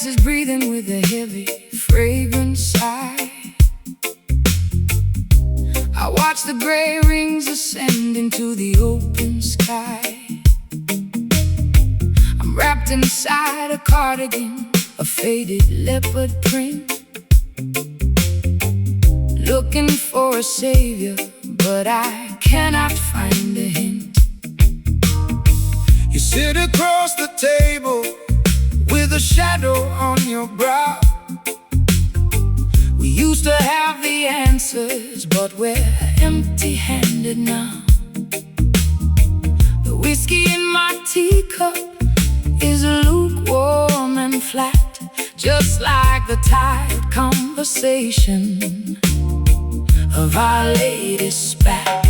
is breathing with a heavy, fragrant sigh. I watch the gray rings ascend into the open sky. I'm wrapped inside a cardigan, a faded leopard print, looking for a savior, but I cannot find a hint. You sit across the table with a shadow on your brow. We used to have the answers, but we're empty-handed now. The whiskey in my teacup is lukewarm and flat, just like the tired conversation of our latest spat.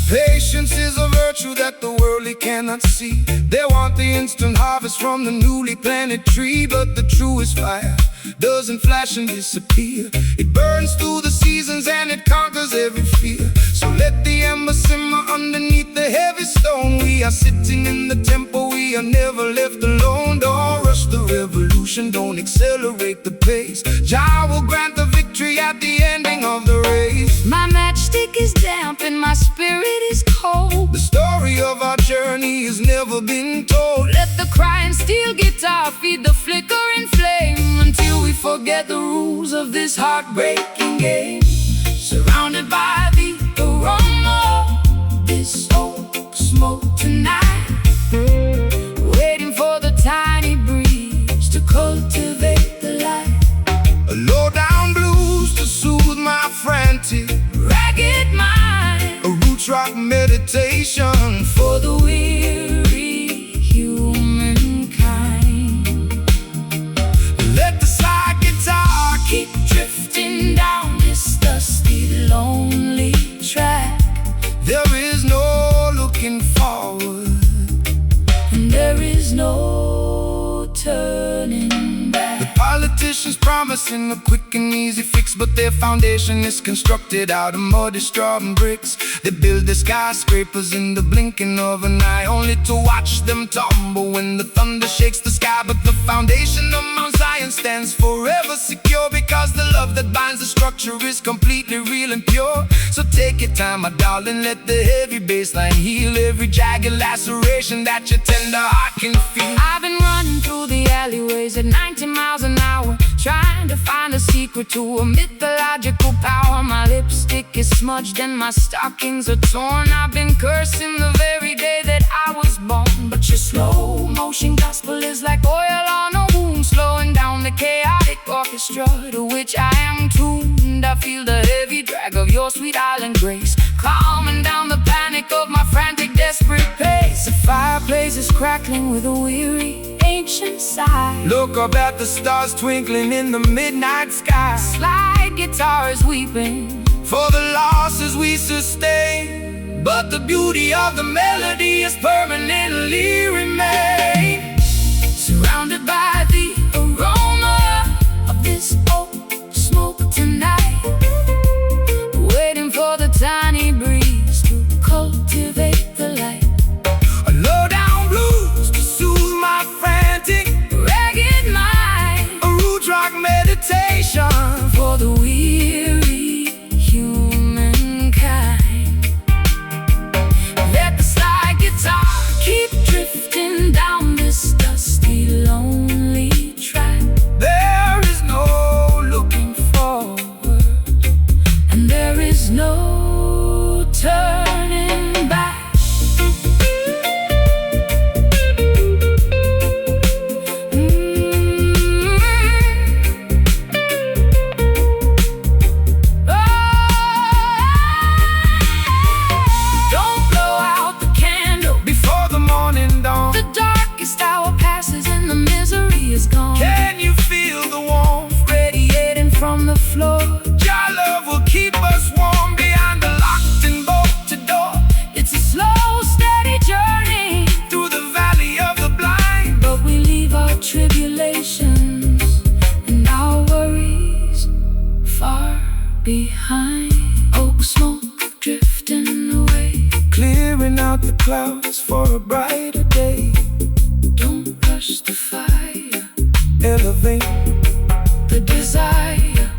Patience is a virtue that the worldly cannot see. They want the instant harvest from the newly planted tree, but the truest fire doesn't flash and disappear. It burns through the seasons and it conquers every fear. So let the ember simmer underneath the heavy stone. We are sitting in the temple, we are never left alone. Don't rush the revolution, don't accelerate the pace. Jah will grant the victory at the ending of the race. My matchstick is damp and my spirit is cold. The story of our journey has never been told. Let the crying steel guitar feed the flickering flame, until we forget the rules of this heartbreaking game. Surrounded by the aroma of this oak smoke tonight, waiting for the tiny breeze to cultivate the light. A low-down blues to soothe my frantic ragged mind, a roots rock meditation for the weary humankind. Let the slide guitar keep drifting down this dusty, lonely track. There is no looking forward, and there is no turning back. The politicians promising a quick and easy fix, but their foundation is constructed out of muddy straw and bricks. They build the skyscrapers in the blinking of an eye, only to watch them tumble when the thunder shakes the sky. But the foundation of Mount Zion stands forever secure, because the love that binds the structure is completely real and pure. So take your time, my darling, let the heavy bass line heal every jagged laceration that your tender heart can feel. I've been running through the alleyways at 90 miles an hour, trying to find a secret to a mythological power. My lipstick is smudged and my stockings are torn. I've been cursing the very day that I was born. But your slow motion gospel is like oil on a wound, slowing down the chaotic orchestra to which I am tuned. I feel the heavy drag of your sweet island grace, calming down the panic of my frantic, desperate pace. The fireplace is crackling with a weary, ancient sigh. Look up at the stars twinkling in the midnight sky. Slide guitar is weeping for the losses we sustain, but the beauty of the melody has permanently remained. Surrounded by the aroma of this oak smoke tonight, waiting for the tiny breeze to cultivate the light. A low-down blues to soothe my frantic ragged mind, a root rock meditation for the weary humankind. Let the slide guitar keep drifting down this dusty, lonely track. There is no looking forward, and there is no turning back. The darkest hour passes in the misery elevate the desire,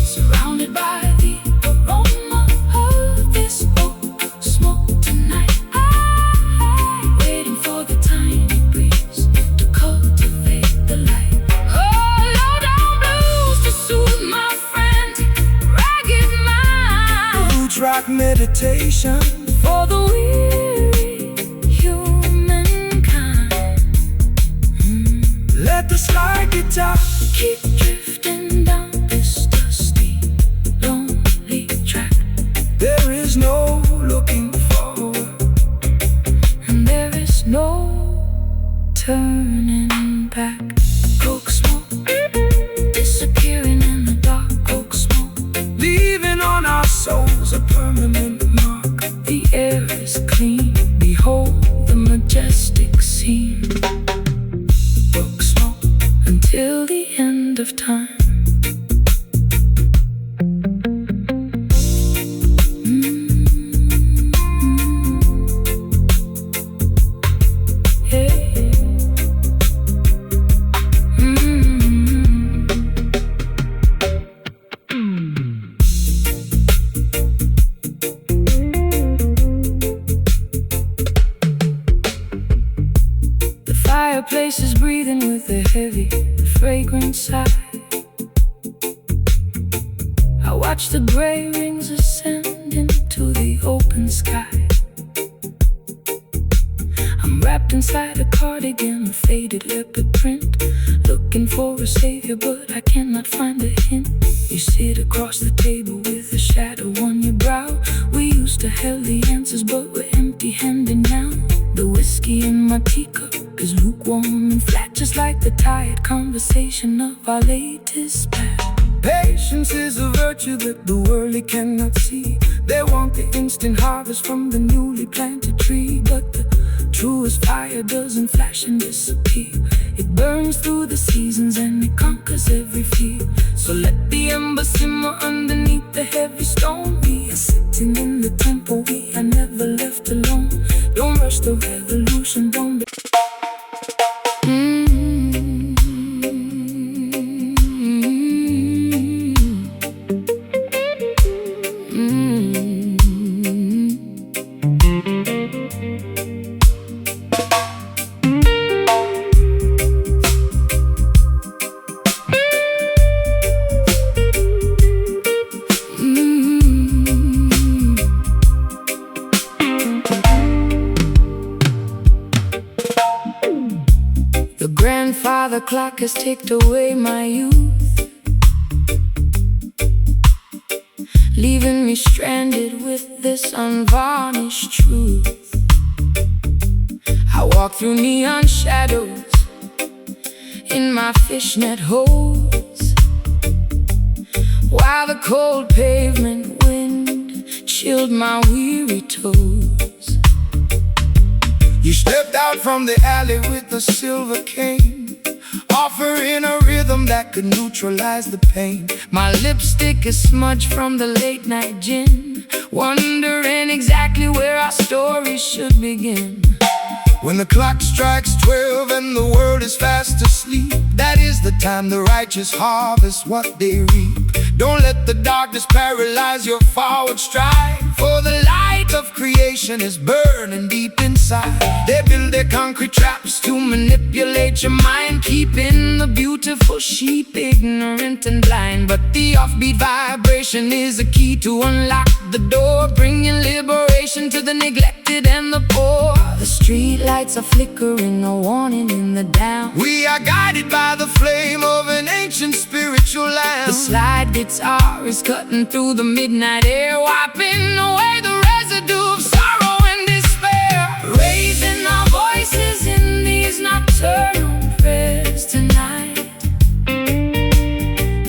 surrounded by the aroma of this oak smoke tonight. Waiting for the tiny breeze to cultivate the light. Oh, low down blues to soothe my frantic, ragged mind. roots rock meditation For the weary humankind. Let the slide guitar Keep drifting down this dusty, lonely track. There is no looking forward, And there is no turning back. Coke smoke, disappearing in the dark. Coke smoke, leaving on our souls a permanent mark. the air is clean. Behold the majestic scene. Coke smoke, until the end of time. The fireplace is breathing with a heavy, fragrant sigh. I watch the gray rings ascend into the open sky. I'm wrapped inside a cardigan, a faded leopard print, looking for a savior, but I cannot find a hint. You sit across the table with a shadow on your brow. We used to have the answers, but we're empty-handed now. The whiskey in my teacup is lukewarm and flat, just like the tired conversation of our latest spat. Patience is a virtue that the worldly cannot see. They want the instant harvest from the newly planted tree, but the truest fire doesn't flash and disappear. It burns through the seasons and it conquers every fear. So let the ember simmer underneath the heavy stone. We are sitting in the temple, we are never left alone. Don't rush the revolution, don't be The grandfather clock has ticked away my youth, leaving me stranded with this unvarnished truth. I walk through neon shadows in my fishnet hose, while the cold pavement wind chilled my weary toes. You stepped out from the alley with a silver cane, offering a rhythm that could neutralize the pain. My lipstick is smudged from the late night gin, wondering exactly where our story should begin. When the clock strikes 12 and the world is fast asleep, that is the time the righteous harvest what they reap. Don't let the darkness paralyze your forward stride, for the light of creation is burning deep inside. They build their concrete traps to manipulate your mind, keeping the beautiful sheep ignorant and blind. But the offbeat vibration is a key to unlock the door, bringing liberation to the neglected and the poor. The street lights are flickering, a warning in the down. We are guided by the flame of an ancient spiritual lamp. The slide guitar is cutting through the midnight air, wiping away the residue of sorrow and despair. Raising our voices in these nocturnal prayers tonight,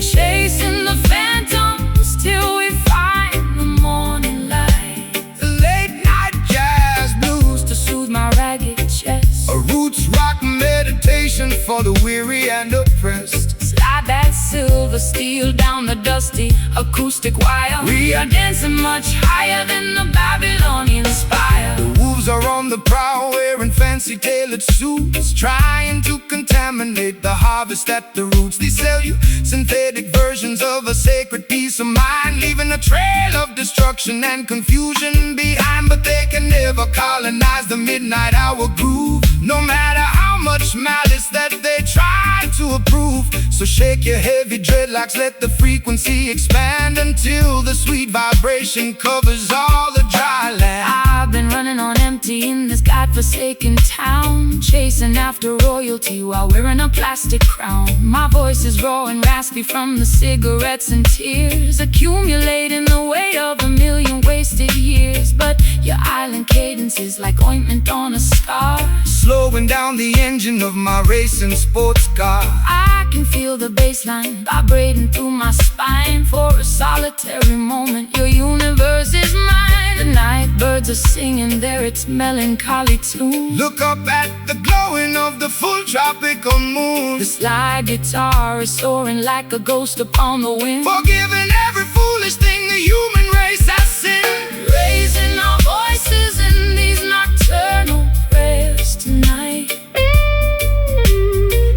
chasing the phantoms till we find the morning light. The late night jazz blues To soothe my ragged chest, a roots rock meditation for the weary and oppressed. slide that silver steel down the dusty acoustic wire. We are dancing much higher than the Babylonian spire. The wolves are on the prowl, wearing fancy fancy tailored suits, trying to contaminate the harvest at the roots. They sell you synthetic versions of a sacred peace of mind, leaving a trail of destruction and confusion behind. But they can never colonize the midnight hour groove, no matter how much malice that they try to approve. So shake your heavy dreadlocks, let the frequency expand until the sweet vibration covers all the dry land. I've been running on empty in this godforsaken town, chasing after royalty while wearing a plastic crown. My voice is raw and raspy from the cigarettes and tears, accumulating the weight of 1,000,000 wasted years. But your island cadence is like ointment on a scar, slowing down the engine of my racing sports car. I can feel the bassline vibrating through my spine. For a solitary moment, your universe is mine. The night birds are singing their its melancholy tune. Look up at the glowing of the full tropical moon. The slide guitar is soaring like a ghost upon the wind, forgiving every foolish thing the human race has sinned. Raising our voices in these nocturnal prayers tonight,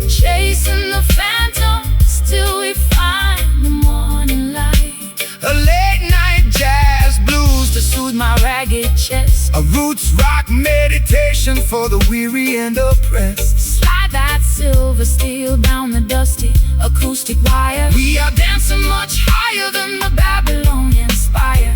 chasing the phantoms till we find the morning light. A late night jazz blues To soothe my ragged chest, a roots rock meditation for the weary and oppressed. slide that silver steel down the dusty acoustic wire. We are dancing much higher than the Babylonian spire.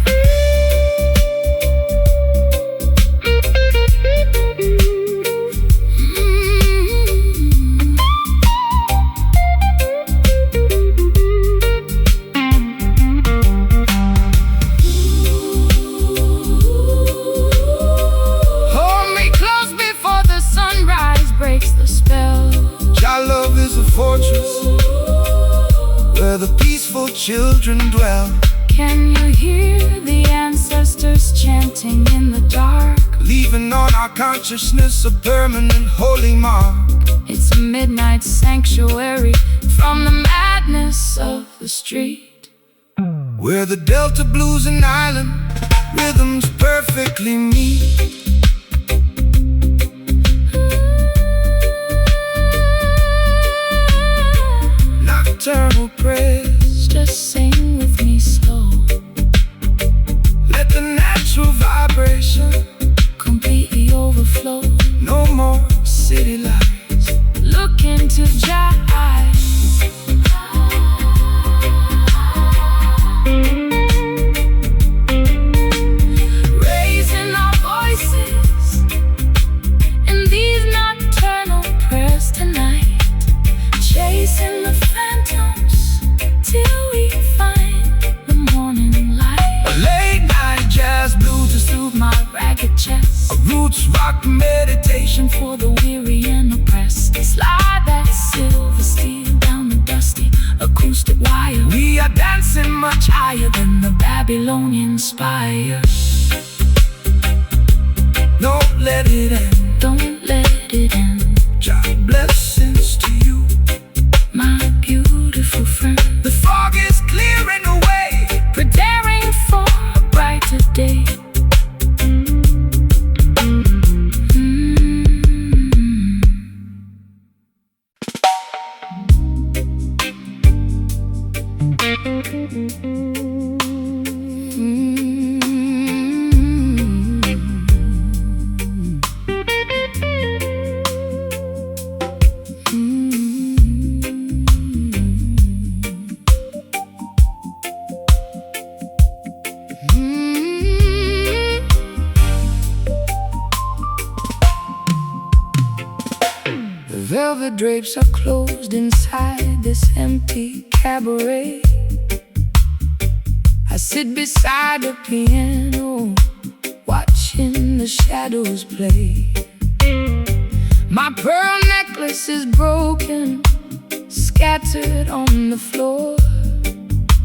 Hold me close before the Sunrise breaks the spell. Our love is a fortress where the peaceful children dwell. Can you hear the ancestors chanting in the dark? Leaving on our consciousness a permanent holy mark. It's a midnight sanctuary from the madness of the street, where the Delta blues and island rhythms perfectly meet. Nocturnal prayers, just sing with me slow. let the natural vibration Completely overflow. no more city lights. Look into Jah eyes, raising our voices in these nocturnal prayers tonight, chasing the phantoms till we find the morning light. A late night jazz blues To soothe my ragged chest, a roots rock meditation for the weary and oppressed. Slide that silver steel down the dusty acoustic wire. we are dancing much Higher than the Babylonian spire. don't let it end. Don't let it end, Jah blessings to you. my beautiful friend. The fog is clearing away, Preparing for a brighter day. the velvet drapes are closed inside this empty cabaret. I sit beside a piano, watching the shadows play. My pearl necklace is broken, scattered on the floor.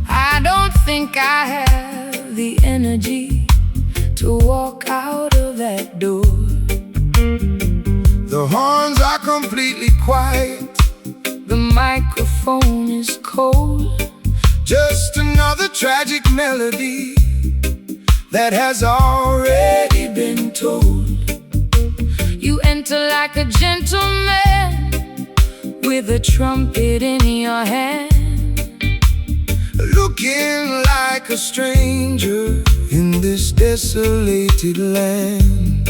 I don't think I have the energy to walk out of that door. The horns are completely quiet, the microphone is cold. Just another tragic melody that has already been told. You enter like a gentleman with a trumpet in your hand, looking like a stranger in this desolated land.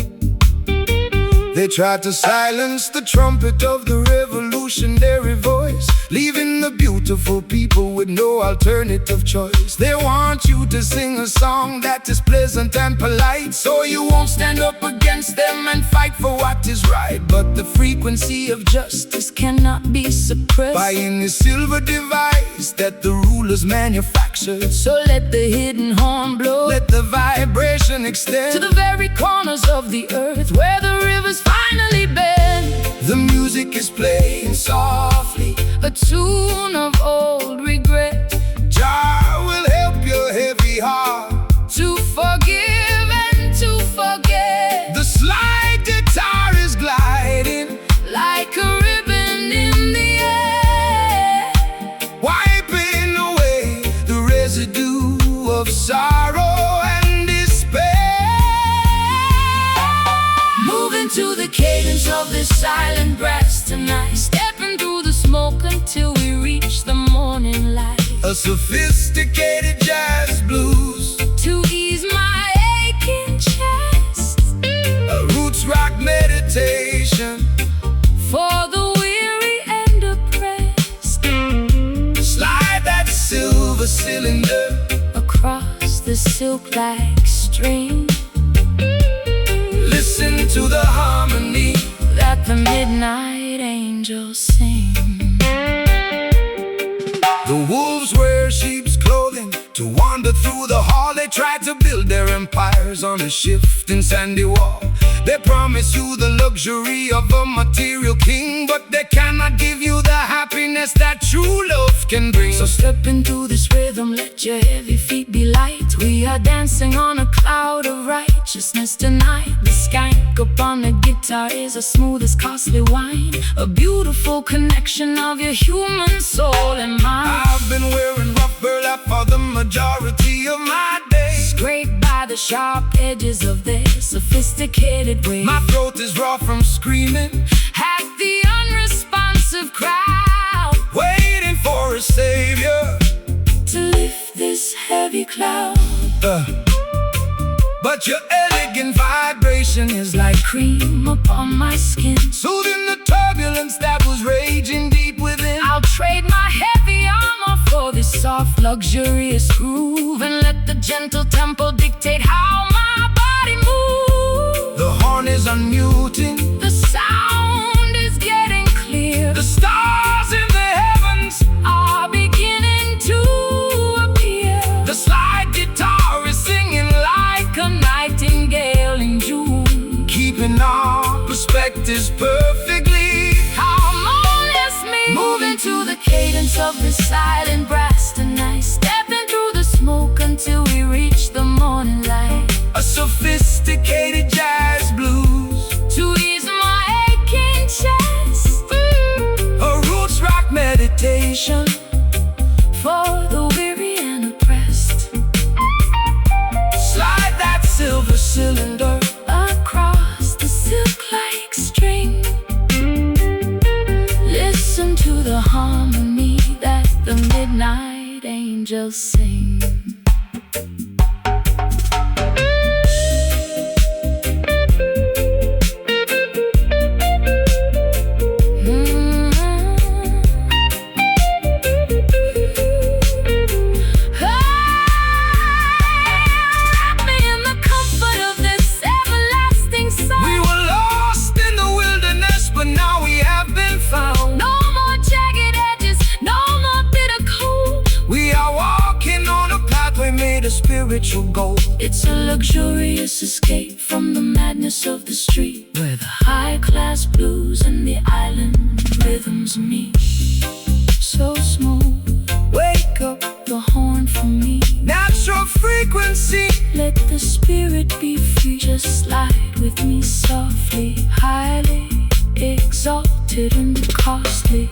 They tried to silence the trumpet of the revolutionary voice, leaving the beautiful people with no alternative choice. They want you to sing a song that is pleasant and polite, so you won't stand up against them and fight for what is right. But the frequency of justice cannot be suppressed by any silver device that the rulers manufactured. So let the hidden horn blow, let the vibration extend to the very corners of the earth where the rivers finally bend. The music is playing softly, a tune of old regret. Jah will help your heavy heart to forgive and to forget. The slide guitar is gliding like a ribbon in the air, wiping away the residue of sorrow and despair. Moving to the cadence of this silent brass tonight, stepping through the smoke until we reach the morning light. A sophisticated jazz blues to ease my aching chest, a roots rock meditation for the weary and oppressed. Slide that silver cylinder across the silk-like string. Listen to the harmony that the midnight angels sing. The wolves wear sheep's clothing to wander through the hall. They try to build their empires on a shifting sandy wall. They promise you the luxury of a material king, but they cannot give you the happiness that true love can bring. So step into this rhythm, let your heavy feet be light. We are dancing on a cloud of righteousness tonight. The skank upon the guitar is as smooth as costly wine, a beautiful connection of your human soul and mind. I've been wearing rough burlap for the majority of my days, scraped by the sharp edges of their sophisticated ways. My throat is raw from screaming at the unresponsive crowd, waiting for a savior to lift this heavy cloud. But your elegant vibration is like cream upon my skin, soothing the turbulence that was raging deep within. I'll trade my heavy armor for this soft, luxurious groove, and let the gentle tempo dictate how my body moves. The horn is unmuting, the sound is getting clear. The stars in the heavens are beginning to appear. The slide guitar is singing like a nightingale in June, keeping our perspectives perfectly harmonious. Me moving to the cadence of the silent brass tonight, stepping through the smoke until we reach the morning light. A sophisticated jazz blues to ease my aching chest, a roots rock meditation for the weary and oppressed. Slide that silver cylinder across the silk-like string. Listen to the harmony that the midnight angels sing. Spiritual goal. It's a luxurious escape from the madness of the street, where the high-class blues and the island rhythms meet. So smooth, wake up the horn for me. Natural frequency, let the spirit be free. Just slide with me softly, highly exalted and costly.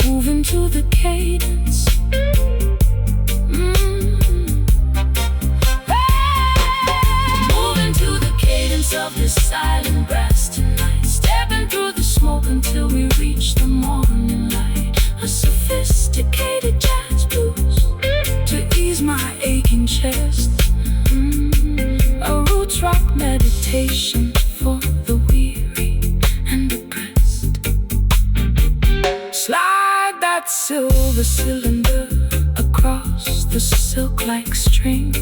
Moving to the cadence, moving to the cadence the cylinder across the silk like string.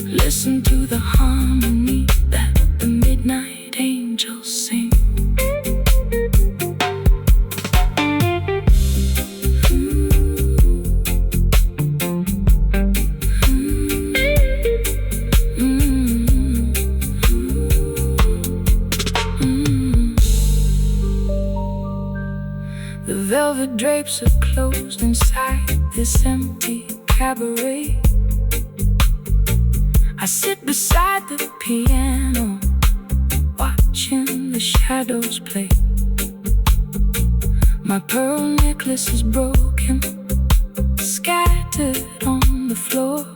Listen to the harmony that the midnight angels sing. The velvet drapes are closed inside this empty cabaret. I sit beside the piano, watching the shadows play. My pearl necklace is broken, scattered on the floor.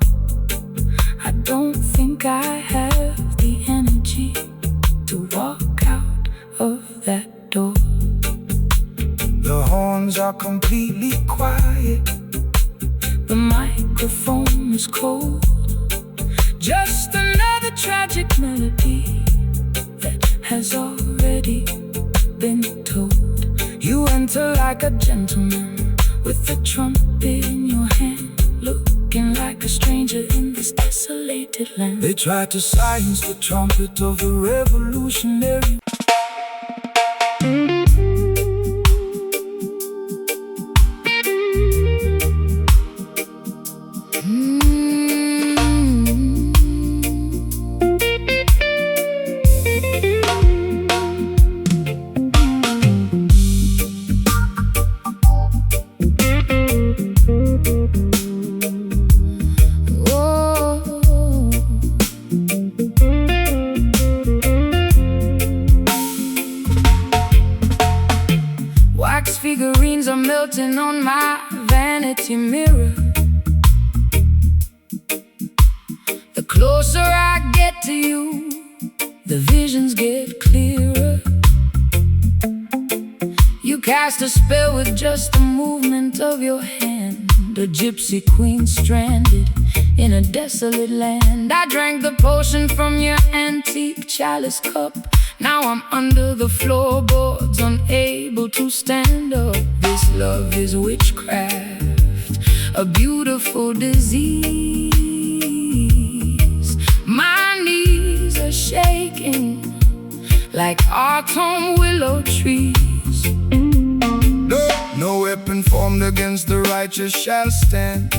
I don't think I have the energy to walk out of that door. The horns are completely quiet. The microphone is cold. Just another tragic melody that has already been told. You enter like a gentleman with a trumpet in your hand, looking like a stranger in this desolated land. They tried to silence the trumpet of the revolutionary. Figurines are melting on my vanity mirror. The closer I get to you, the visions get clearer. You cast a spell with just the movement of your hand. A gypsy queen stranded in a desolate land. I drank the potion from your antique chalice cup. Now I'm under the floorboards, unable to stand up. This love is witchcraft, a beautiful disease. My knees are shaking like autumn willow trees. No weapon formed against the righteous shall stand.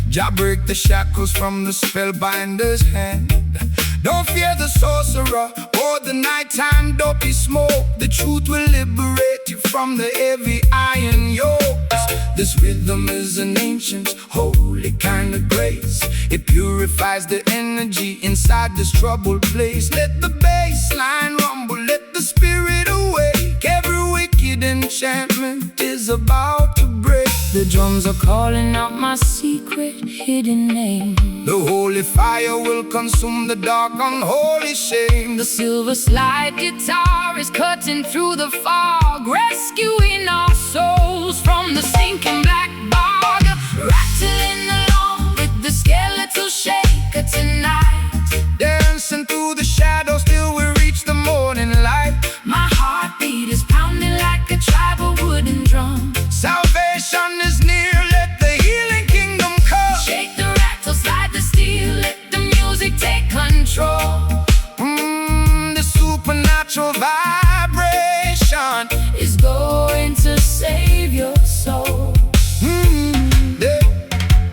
Jah break the shackles from the spellbinder's hand. Don't fear the sorcerer or the nighttime dopey smoke. The truth will liberate you from the heavy iron yokes. This rhythm is an ancient, holy kind of grace. It purifies the energy inside this troubled place. Let the bass line rumble, let the spirit awake. Every wicked enchantment is about to break. The drums are calling out my secret hidden name. The holy fire will consume the dark unholy shame. The silver slide guitar is cutting through the fog, rescuing our souls from the sinking black bog. Rattling along with the skeletal shaker tonight. Dancing through the shadows till we reach the morning light. My heartbeat is pounding like a tribal wooden drum. Salvation is near, let the healing kingdom come. Shake the rattle, slide the steel, let the music take control. The supernatural vibration is going to save your soul.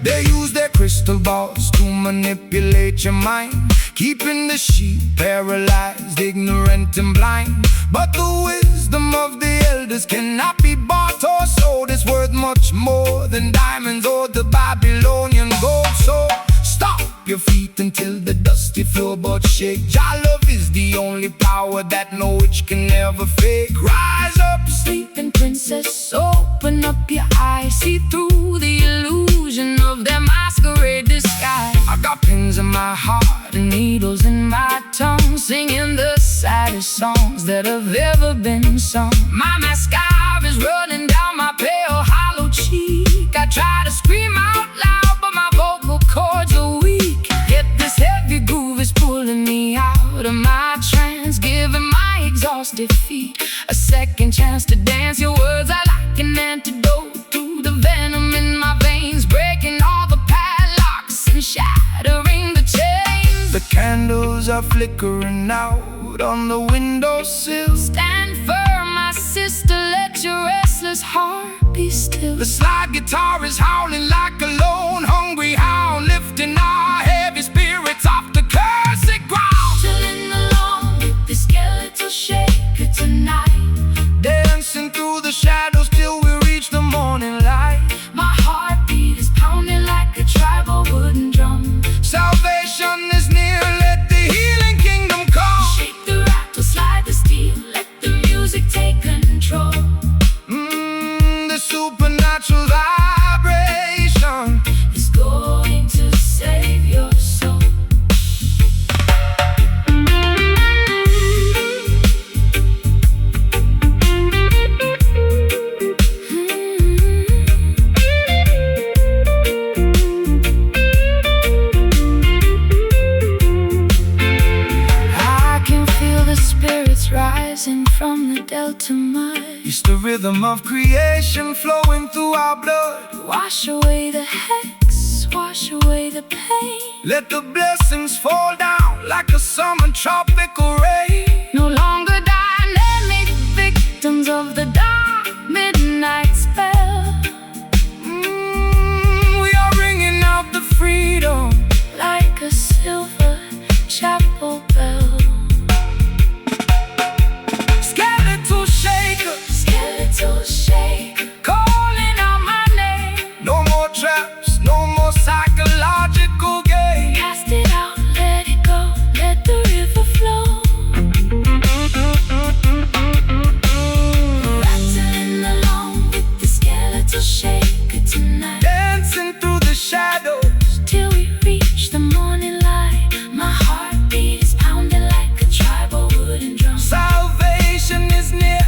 They use their crystal balls to manipulate your mind, keeping the sheep paralyzed, ignorant and blind. But the wisdom of the elders cannot be bought or sold. It's worth much more than diamonds or the Babylonian gold. So stop your feet until the dusty floorboards shake. Jah love is the only power that no witch can ever fake. Rise up, sleeping princess, open up your eyes. See through the illusion of their masquerade disguise. I got pins in my heart and needles in my tongue, singing the saddest songs that have ever been sung. My mascara is running down my pale hollow cheek. I try to scream out loud, but my vocal cords are weak. Yet this heavy groove is pulling me out of my trance, giving my exhausted feet a second chance to dance. Your words are like an antidote the venom in my veins, breaking all the padlocks and shattering the chains. The candles are flickering out on the windowsill. Stand firm, my sister, let your restless heart be still. The slide guitar is howling like a lone hungry hound, lifting our heavy spirits off the cursed ground. Chilling along with the skeletal shaker tonight, dancing through the shadows till we reach the morning light. My heartbeat is pounding like a tribal wooden drum. Salvation is near, let the healing kingdom come. Shake the rattle, slide the steel, let the music take control. The supernatural vibration is going to save your soul. I can feel the spirits rising from the delta mud. It's the rhythm of creation flowing through our blood. Wash away the hex, wash away the pain. Let the blessings fall down like a summer tropical rain. No longer dynamic victims of the dark midnight spell. We are ringing out the freedom like a silver chapel bell. Skeletal shaker, skeletal shaker, calling out my name. No more traps, no more psychological games. Cast it out, let it go, let the river flow. Rattling along with the skeletal shaker tonight, dancing through the shadows till we reach the morning light. My heartbeat is pounding like a tribal wooden drum. Salvation is near,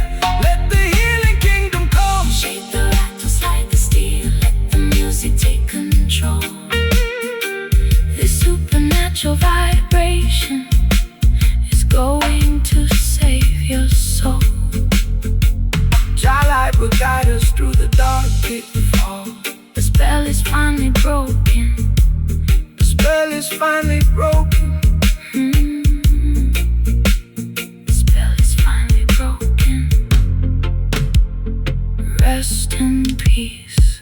let the healing kingdom come. Shake the rattle, slide the steel, let the music take control. This supernatural vibration is going to save your soul. Jah light will guide us through the dark pitfall. The spell is finally broken. The spell is finally broken. The spell is finally broken. Rest in peace.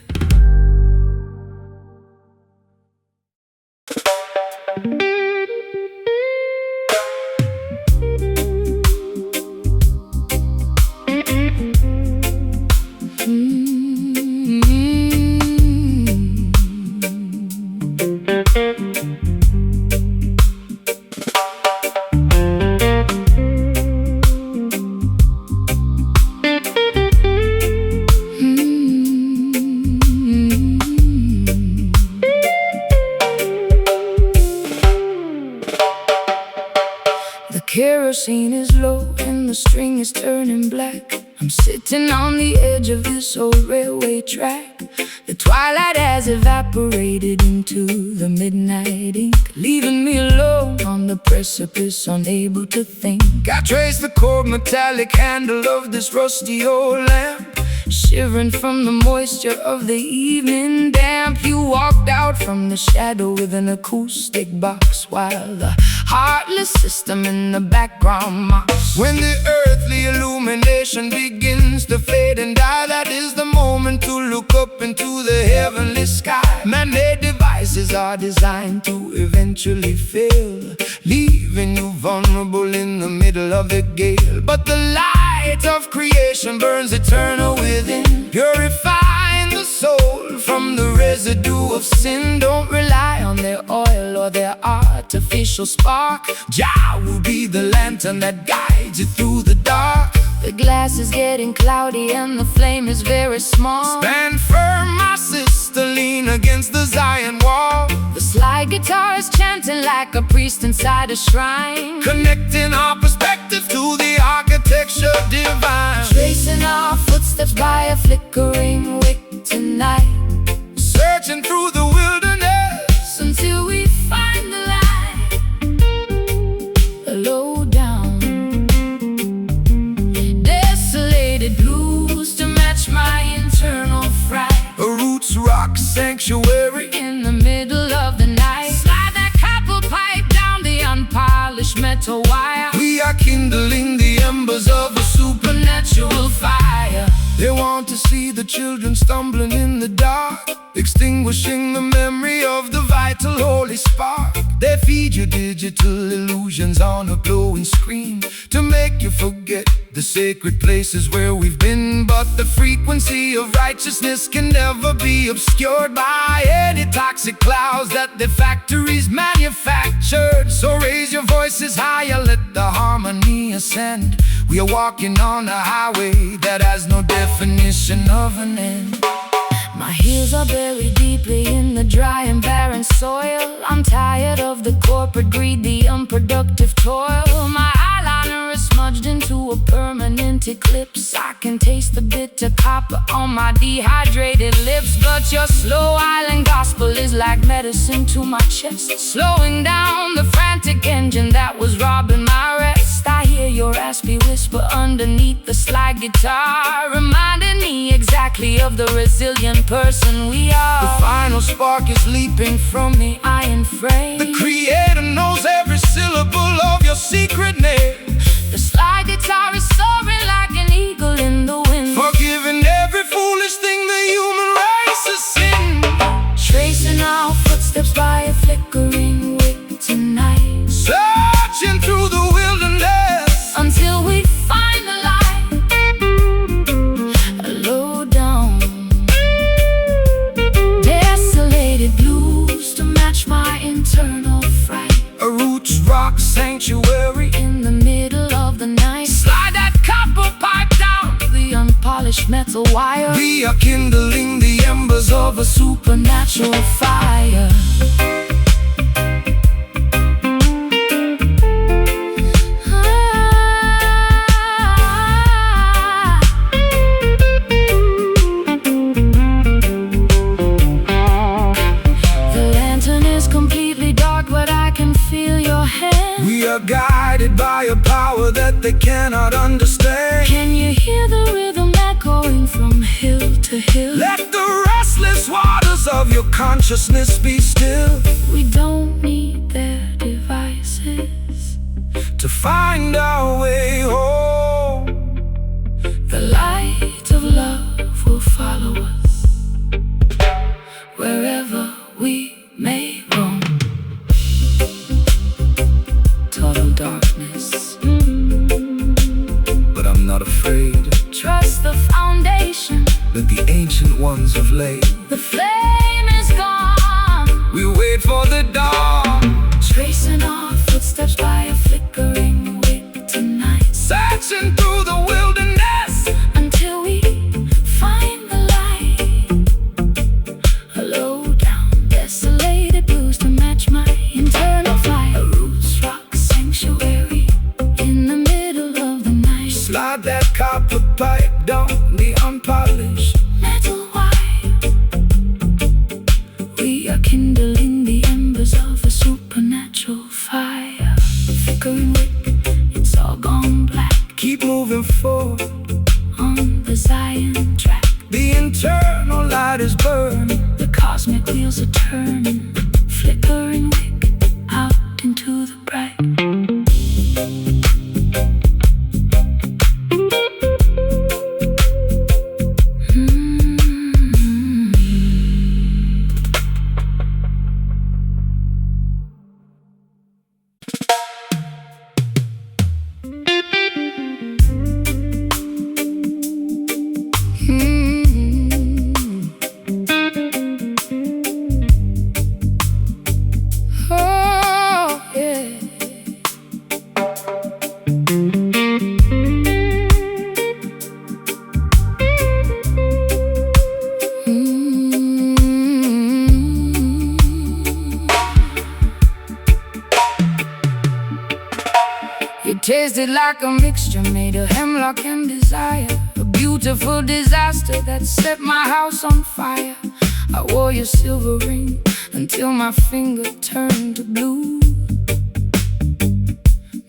Kerosene is low and the string is turning black. I'm sitting on the edge of this old railway track. The twilight has evaporated into the midnight ink, leaving me alone on the precipice, unable to think. I trace the cold metallic handle of this rusty old lamp, shivering from the moisture of the evening damp. You walked out from the shadow with an acoustic box, while the heartless system in the background mocks. When the earthly illumination begins to fade and die, that is the moment to look up into the heavenly sky. Man-made devices are designed to eventually fail, leaving you vulnerable in the middle of the gale. But the light of creation burns eternal within, purifying the soul from the residue of sin. Don't rely on their oil or their artificial spark. Jah will be the lantern that guides you through the dark. The glass is getting cloudy and the flame is very small. Stand firm, my sister, lean against the Zion wall. The slide guitar is chanting like a priest inside a shrine, connecting our perspective to the architecture divine. Tracing our footsteps by a flickering wick tonight, searching through the wilderness until we find the light. A low down, desolated blues to match my internal fright. A children stumbling in the dark, extinguishing the memory of the vital holy spark. They feed you digital illusions on a glowing screen to make you forget the sacred places where we've been. But the frequency of righteousness can never be obscured by any toxic clouds that the factories manufactured. So raise your voices higher, let the harmony ascend. We are walking on a highway that has no definition of an end. My heels are buried deeply in the dry and barren soil. I'm tired of the corporate greed, the unproductive toil. My eyeliner is smudged into a permanent eclipse. I can taste the bitter copper on my dehydrated lips. But your slow island gospel is like medicine to my chest, slowing down the frantic engine that was robbing my rest. I hear your raspy whisper underneath the slide guitar, reminding me exactly of the resilient person we are. The final spark is leaping from the iron frame. The Creator knows every syllable of your secret name. The slide guitar is soaring like an eagle in the wind, forgiving every foolish thing the human race has sinned. Tracing our footsteps by a flickering wick tonight, searching through the wilderness until we find the light. Low down, desolated blues to match my internal fright. A roots rock sanctuary in the middle of the night. Slide that copper pipe down the unpolished metal wire. We are kindling the embers of a supernatural fire. We are guided by a power that they cannot understand. Can you hear the rhythm echoing from hill to hill? Let the restless waters of your consciousness be still. We don't need their devices to find our way home. The light of love will follow us wherever we may roam. Total darkness, but I'm not afraid. Trust the foundation that the ancient ones have laid. The flame is gone. We wait for the dawn, tracing our footsteps by a flickering wick tonight, searching through the wilderness until we find the light. Low down, desolated blues to match my internal fire. A roots rock sanctuary in the middle of the night. Slide that copper pipe down the unpolished metal wire. We are kindling the embers of a supernatural fire. Flickering wick, it's all gone black. Keep moving forward on the Zion track. The internal light is burning, the cosmic wheels are turning. Flickering wick out into the bright. It tasted like a mixture made of hemlock and desire, a beautiful disaster that set my house on fire. I wore your silver ring until my finger turned to blue.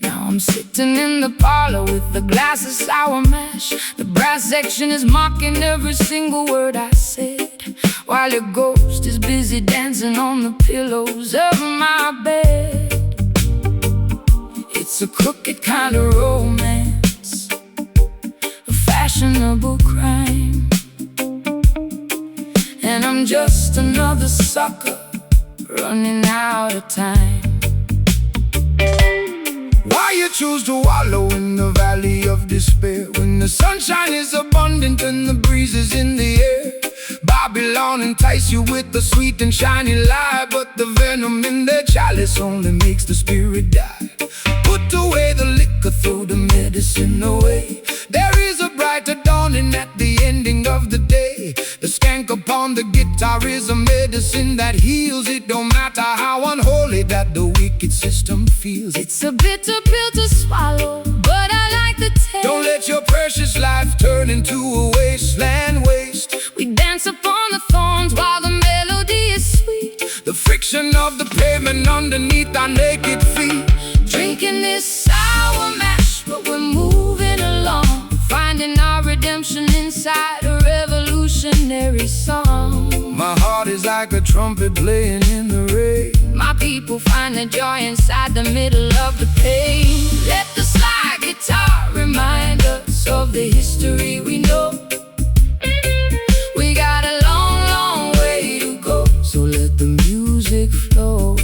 Now I'm sitting in the parlor with a glass of sour mash. The brass section is mocking every single word I said, while your ghost is busy dancing on the pillows of my bed. It's a crooked kind of romance, a fashionable crime. another sucker running out of time. Why you choose to wallow in the valley of despair when the sunshine is abundant and the breeze is in the air? Babylon entice you with the sweet and shiny lie, but the venom in their chalice only makes the spirit die. Put away the liquor, throw the medicine away. There is a brighter dawning at the ending of the day. The skank upon the guitar is a medicine that heals. It don't matter how unholy that the wicked system feels. It's a bitter pill to swallow, but I like the taste. Don't let your precious life turn into a wasteland waste. We dance upon the thorns while the melody is sweet. The friction of the pavement underneath our naked feet. Drinking this sour mash, but we're moving along, finding our redemption inside a revolutionary song. My heart is like a trumpet playing in the rain. My people find the joy inside the middle of the pain. Let the slide guitar remind us of the history we know. We got a long, long way to go, so let the music flow.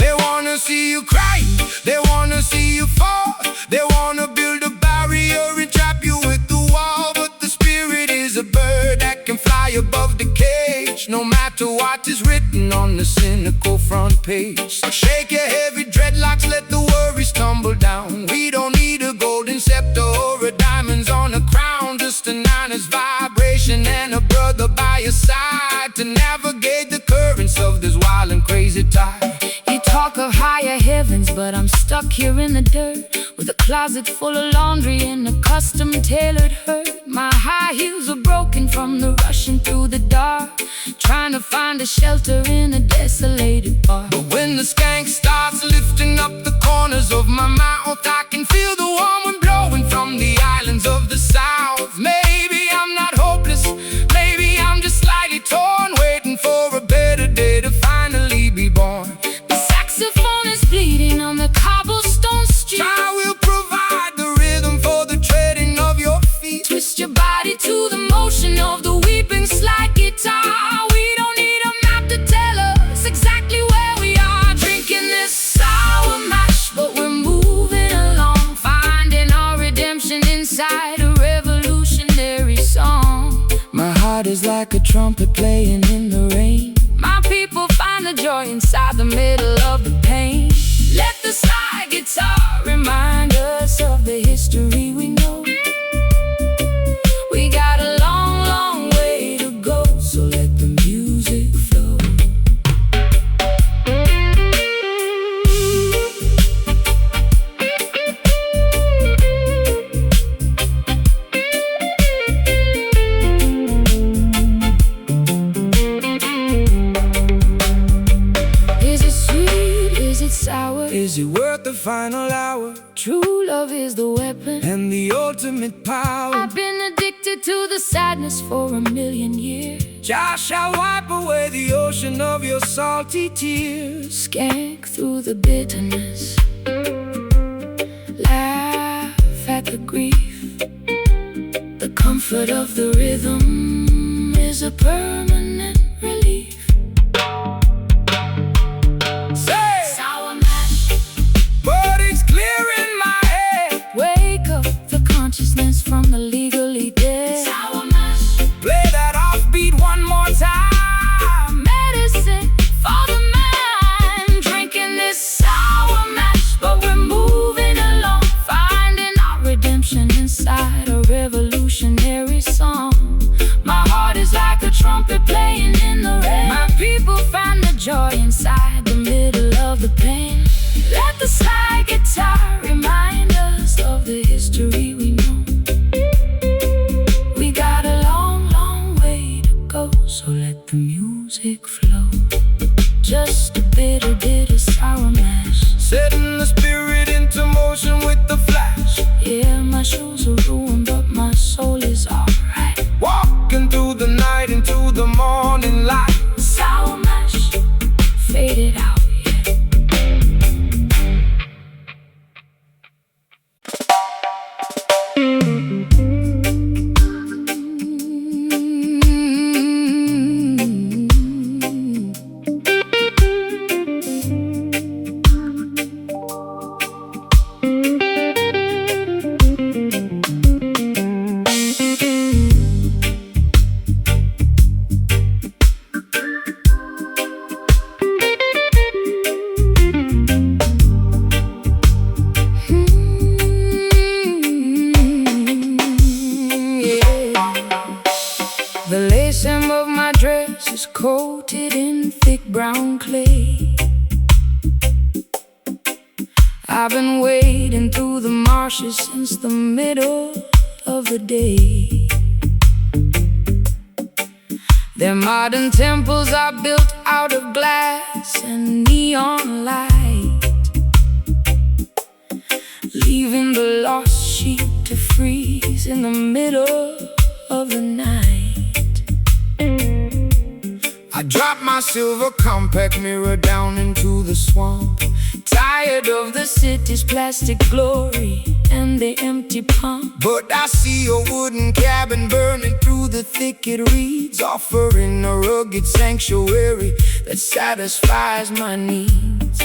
They wanna see you crying, they wanna see you fall. They wanna build a barrier and trap you with the wall. But the spirit is a bird that can fly above the cage, no matter what is written on the cynical front page. So shake your heavy dreadlocks, let the worries tumble down. We don't need a golden scepter or a diamonds on a crown, just a niner's vibration and a brother by your side to navigate the currents of this wild and crazy tide. You talk of higher heavens, but I'm stuck here in the dirt, with a closet full of laundry and a custom-tailored hurt. My high heels are broken from the rushing through the dark, trying to find a shelter in a desolated bar. But when the skank starts lifting up the corners of my mouth, I can feel the warm wind blowing from the islands of the south. Maybe I'm not hopeless, maybe I'm just slightly torn, waiting for a better day to finally be born. The saxophone is bleeding on the cobblestone street. I will provide the rhythm for the treading of your feet. Twist your body to the motion of the weeping slide guitar. We don't need a map to tell us exactly where we are. Drinking this sour mash, but we're moving along, finding our redemption inside a revolutionary song. My heart is like a trumpet playing in the rain. My people find the joy inside the middle of the pain. Let the slide guitar remind us of the history we know. We got a long, long way to go, so let the music flow. Is it sweet? Is it sour? Is it worth the final hour? True love is the weapon And the ultimate power. I've been addicted to the sadness for 1,000,000 years. Jah shall wipe away the ocean of your salty tears. Skank through the bitterness, laugh at the grief. The comfort of the rhythm is a permanent relief. Say, Sour mash, but it's clear in my head. wake up the consciousness from the legally dead. Sour mash, Play that offbeat one more time. medicine for the mind. Drinking this sour mash, but we're moving along, finding our redemption inside a revolutionary song. My heart is like a trumpet playing in the rain. marshes since the middle of the day. Their modern temples are built out of glass and neon light, leaving the lost sheep to freeze in the middle of the night. I dropped my silver compact mirror down into the swamp, Tired of the city's plastic glory and the empty pump. but I see a wooden cabin burning through the thicket reeds, offering a rugged sanctuary that satisfies my needs.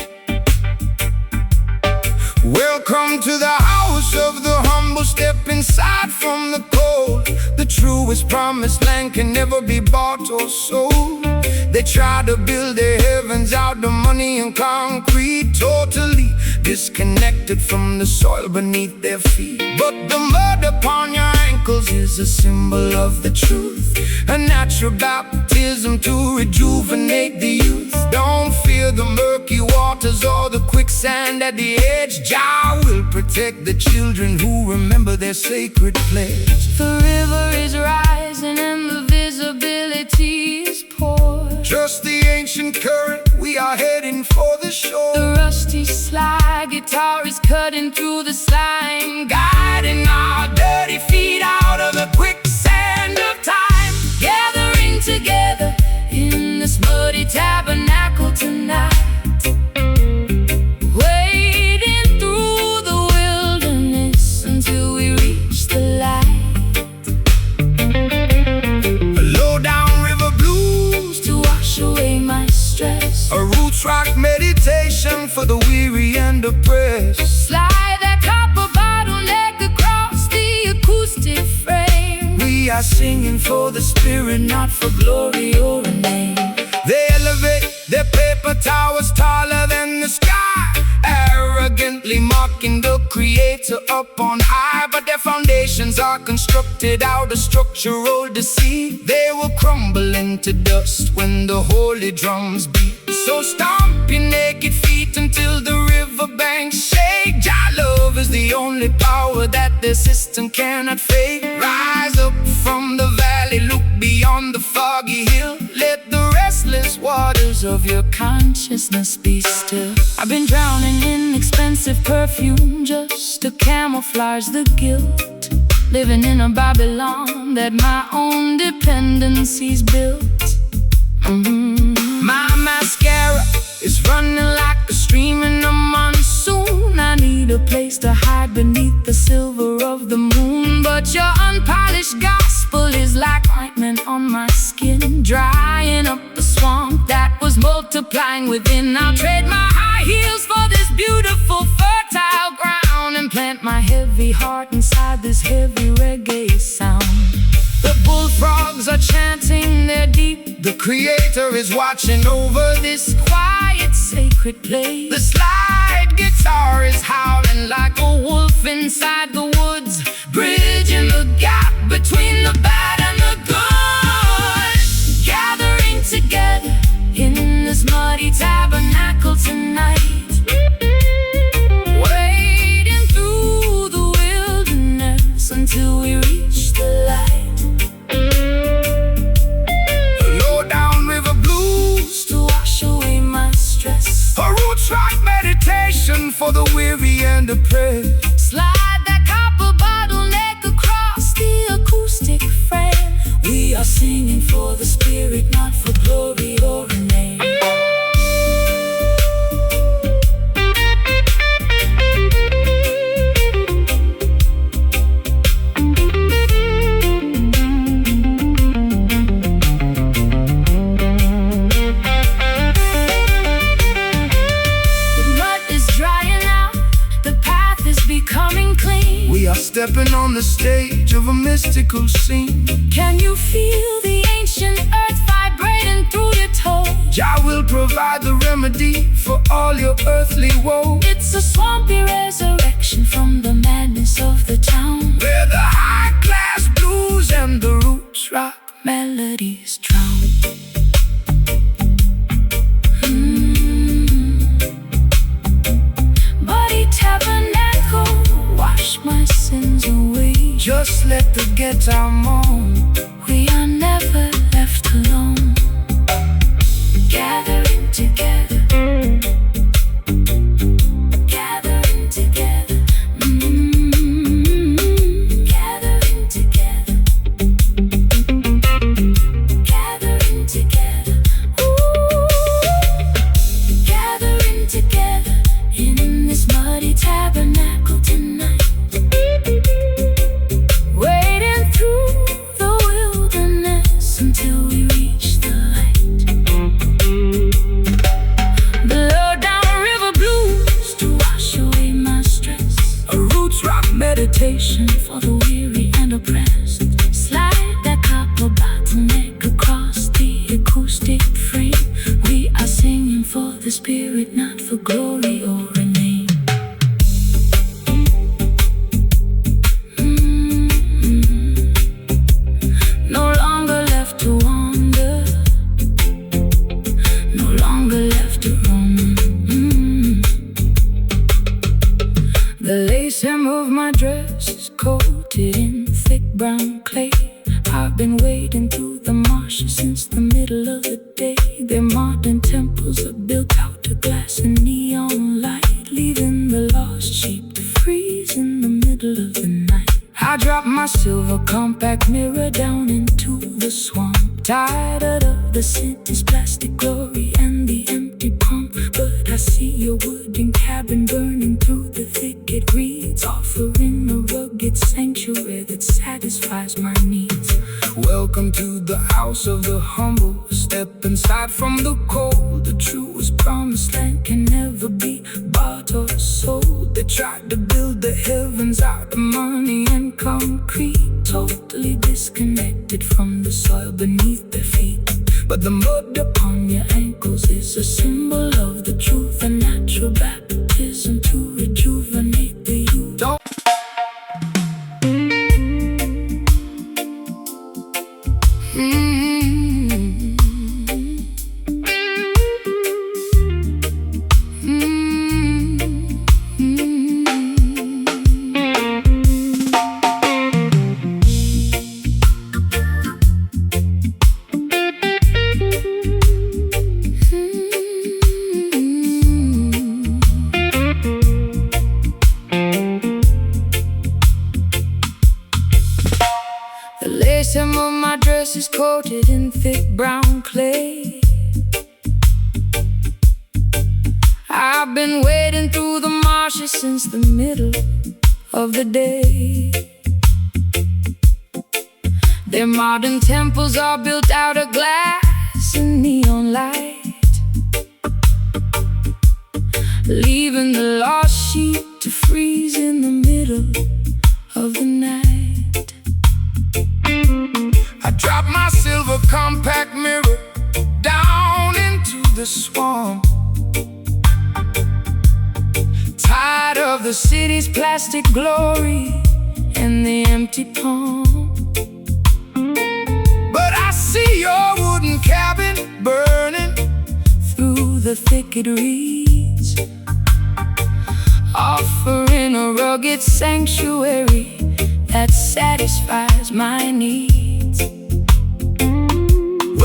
Welcome to the house of the humble. Step inside from the cold. The truest promised land can never be bought or sold. They try to build their heavens out of money and concrete, totally disconnected from the soil beneath their feet. But the mud upon your ankles is a symbol of the truth, a natural baptism to rejuvenate the youth. Don't fear the murky waters or the quicksand at the edge. Jah will protect the children who remember their sacred pledge. The river is rising and the visibility is poor. Trust the ancient current, we are heading for the shore. The rusty slide guitar is cutting through the slime, guiding our dirty feet out of the quicksand of time. Gathering together in this muddy tabernacle tonight, wading through the wilderness until we reach the light. A low-down river blues To wash away my stress, a roots rock meditation for the weary and oppressed. slide that copper bottleneck across the acoustic frame. We are singing for the spirit, not for glory or a name. They elevate their paper towers taller than the sky, arrogantly mocking the creator up on high. But their foundations are constructed out of structural deceit. They will crumble into dust when the holy drums beat. So stomp your naked feet until the riverbanks shake. Jah love is the only power that the system cannot fake. Rise up from the valley, look beyond the foggy hill. Let the restless waters of your consciousness be still. I've been drowning in expensive perfume just to camouflage the guilt, living in a Babylon that my own dependencies built. My mascara is running like a stream in the monsoon. I need a place to hide beneath the silver of the moon, but your unpolished gospel is like ointment on my skin, drying up the swamp that was multiplying within. I'll trade my high heels for this beautiful fertile ground and plant my heavy heart inside this heavy reggae sound. The bullfrogs are chanting their deep. The creator is watching over this Quiet, sacred place. The slide guitar is howling like a wolf inside the woods, Bridging the gap between the bad and the good. Gathering together in this muddy tabernacle tonight, wading through the wilderness until we reach the light. low-down river blues, To wash away my stress, a roots rock meditation for the weary and oppressed. slide that copper bottleneck across the acoustic frame. We are singing for the spirit, not for glory or a name. We are stepping on the stage of a mystical scene. Can you feel the ancient earth vibrating through your toes? Jah will provide the remedy for all your earthly woe. It's a swampy resurrection from the madness of the town, Where the high-class blues and the roots rock melodies drown. Body tabernacle, wash just let the guitar moan. We are never left alone, gathering together, gathering together, gathering together, gathering together, gathering together in this muddy tabernacle tonight. Wading through the wilderness until we reach the light. Below down river blues to wash away my stress. A roots rock Meditation for the weary and oppressed. Slide that copper bottleneck across the acoustic frame. We are singing for the spirit, not for glory or a name. No longer left to wander, no longer left to roam. The lace hem of my dress is coated in thick brown clay. I've been wading through the marshes since the middle of the day. Their modern temples are built out of glass and neon light, leaving the lost sheep to freeze in the middle of the night. I dropped my silver compact mirror down into the swamp, tired of the city's plastic glory and the empty pump. But I see your wooden cabin burning through the thicket reeds, offering a rugged sanctuary that satisfies my needs. Welcome to the house of the humble. Step inside from the cold. The truest promised land can never be bought or sold. They tried to build the heavens out of money and concrete, totally disconnected from the soil beneath their feet. But the mud upon your ankles is a symbol of the truth, a natural baptism to rejuvenate the youth. Don't The lace hem of my dress is coated in thick brown clay. I've been wading through the marshes since the middle of the day. Their modern temples are built out of glass and neon light, leaving the lost sheep to freeze in the middle of the night. I dropped my silver compact mirror down into the swamp, Tired of the city's plastic glory and the empty pump. but I see your wooden cabin burning Through the thicket reeds, offering a rugged sanctuary that satisfies my needs.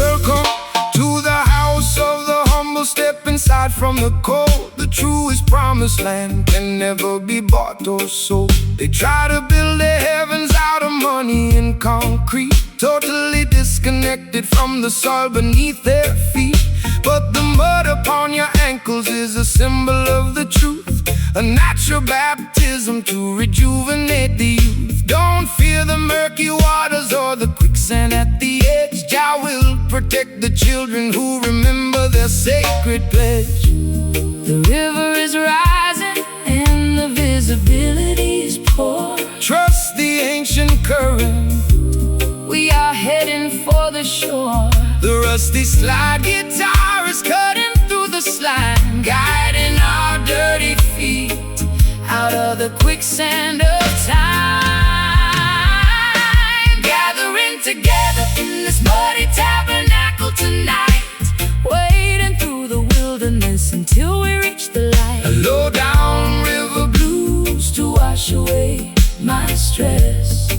Welcome to the house of the humble. Step inside from the cold. The truest promised land can never be bought or sold. They try to build their heavens out of money and concrete, totally disconnected from the soil beneath their feet. But the mud upon your ankles is a symbol of the truth, a natural baptism to rejuvenate the youth. Don't fear the murky waters or the quicksand at the edge. Jah will protect the children who remember their sacred pledge. The river is rising and the visibility is poor. Trust the ancient current. We are heading for the shore. The rusty slide guitar is cutting through the slime, Guiding our dirty feet out of the quicksand of time. Gathering together in this muddy tabernacle tonight, wading through the wilderness until we reach the light. low down river Blues to wash away my stress.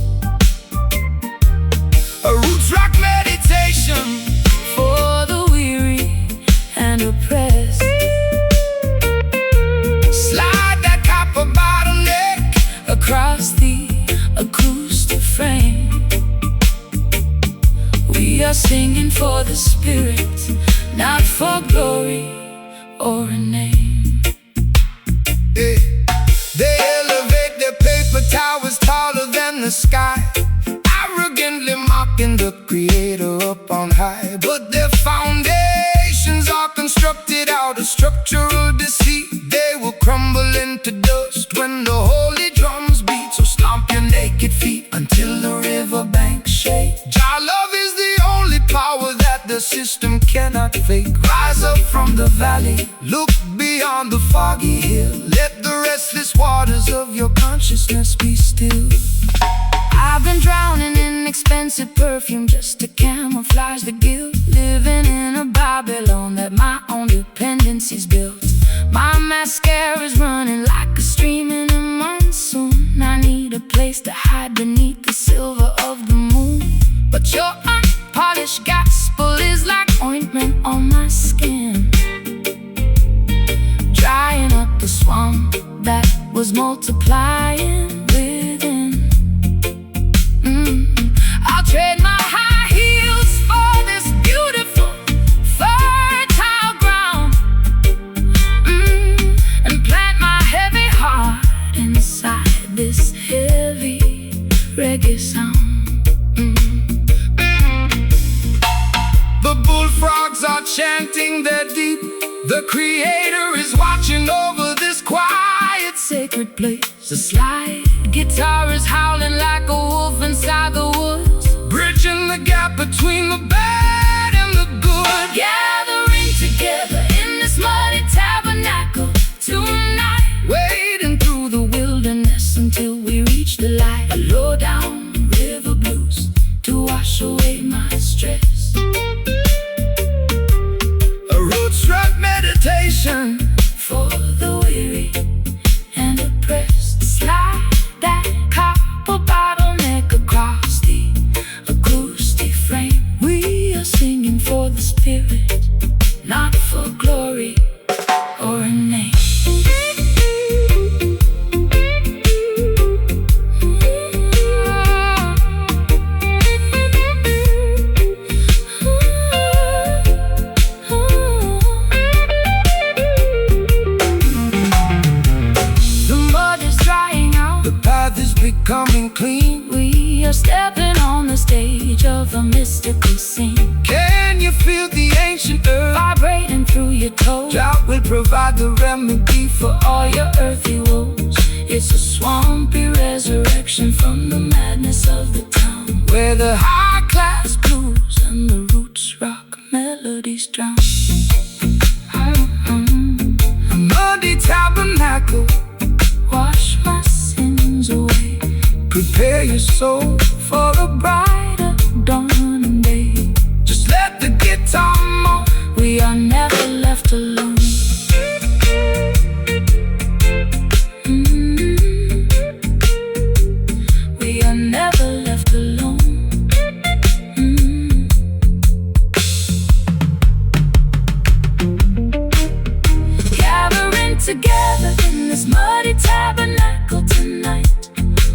the acoustic frame. We are singing for the spirit, not for glory or a name. They elevate their paper towers taller than the sky, arrogantly mocking the creator up on high. But their foundations are constructed out of structural deceit. They will crumble into dust when the holy drums beat. So stomp your naked feet until the riverbanks shake. Jah love is the only power that the system cannot fake. Rise up from the valley, look beyond the foggy hill. Let the restless waters of your consciousness be still. I've been drowning in expensive perfume just to camouflage the guilt. Living in a Babylon that my own dependencies built. My mascara's running like a stream in a monsoon. I need a place to hide beneath the silver of the moon. But your unpolished gospel is like ointment on my skin, drying up the swamp that was multiplying within. I'll trade my high heels for this beautiful, fertile ground, and plant my heavy heart inside this heavy reggae sound. The bullfrogs are chanting their deep. The creator is watching over this quiet, Sacred place, the slide guitar is howling like a wolf inside the woods, bridging the gap between the bad and the good. gathering together in this muddy tabernacle tonight, Wading through the wilderness until we reach the light. A low down river blues to wash away my stress. a roots rock meditation For the weary and oppressed, slide that copper bottleneck across the acoustic frame. We are singing for the spirit, not for glory or a name. Becoming clean. We are stepping on the stage of a mystical scene, Can you feel the ancient earth? vibrating through your toes. Jah will provide the remedy for All your earthly woes. It's a swampy resurrection from the madness of the town, where the high class blues and the roots rock melodies drown. a muddy tabernacle. Wash my sins away, Prepare your soul for for a brighter dawning day. just let the guitar moan. We are never left alone. We are never left alone. Gathering together in this muddy tabernacle tonight,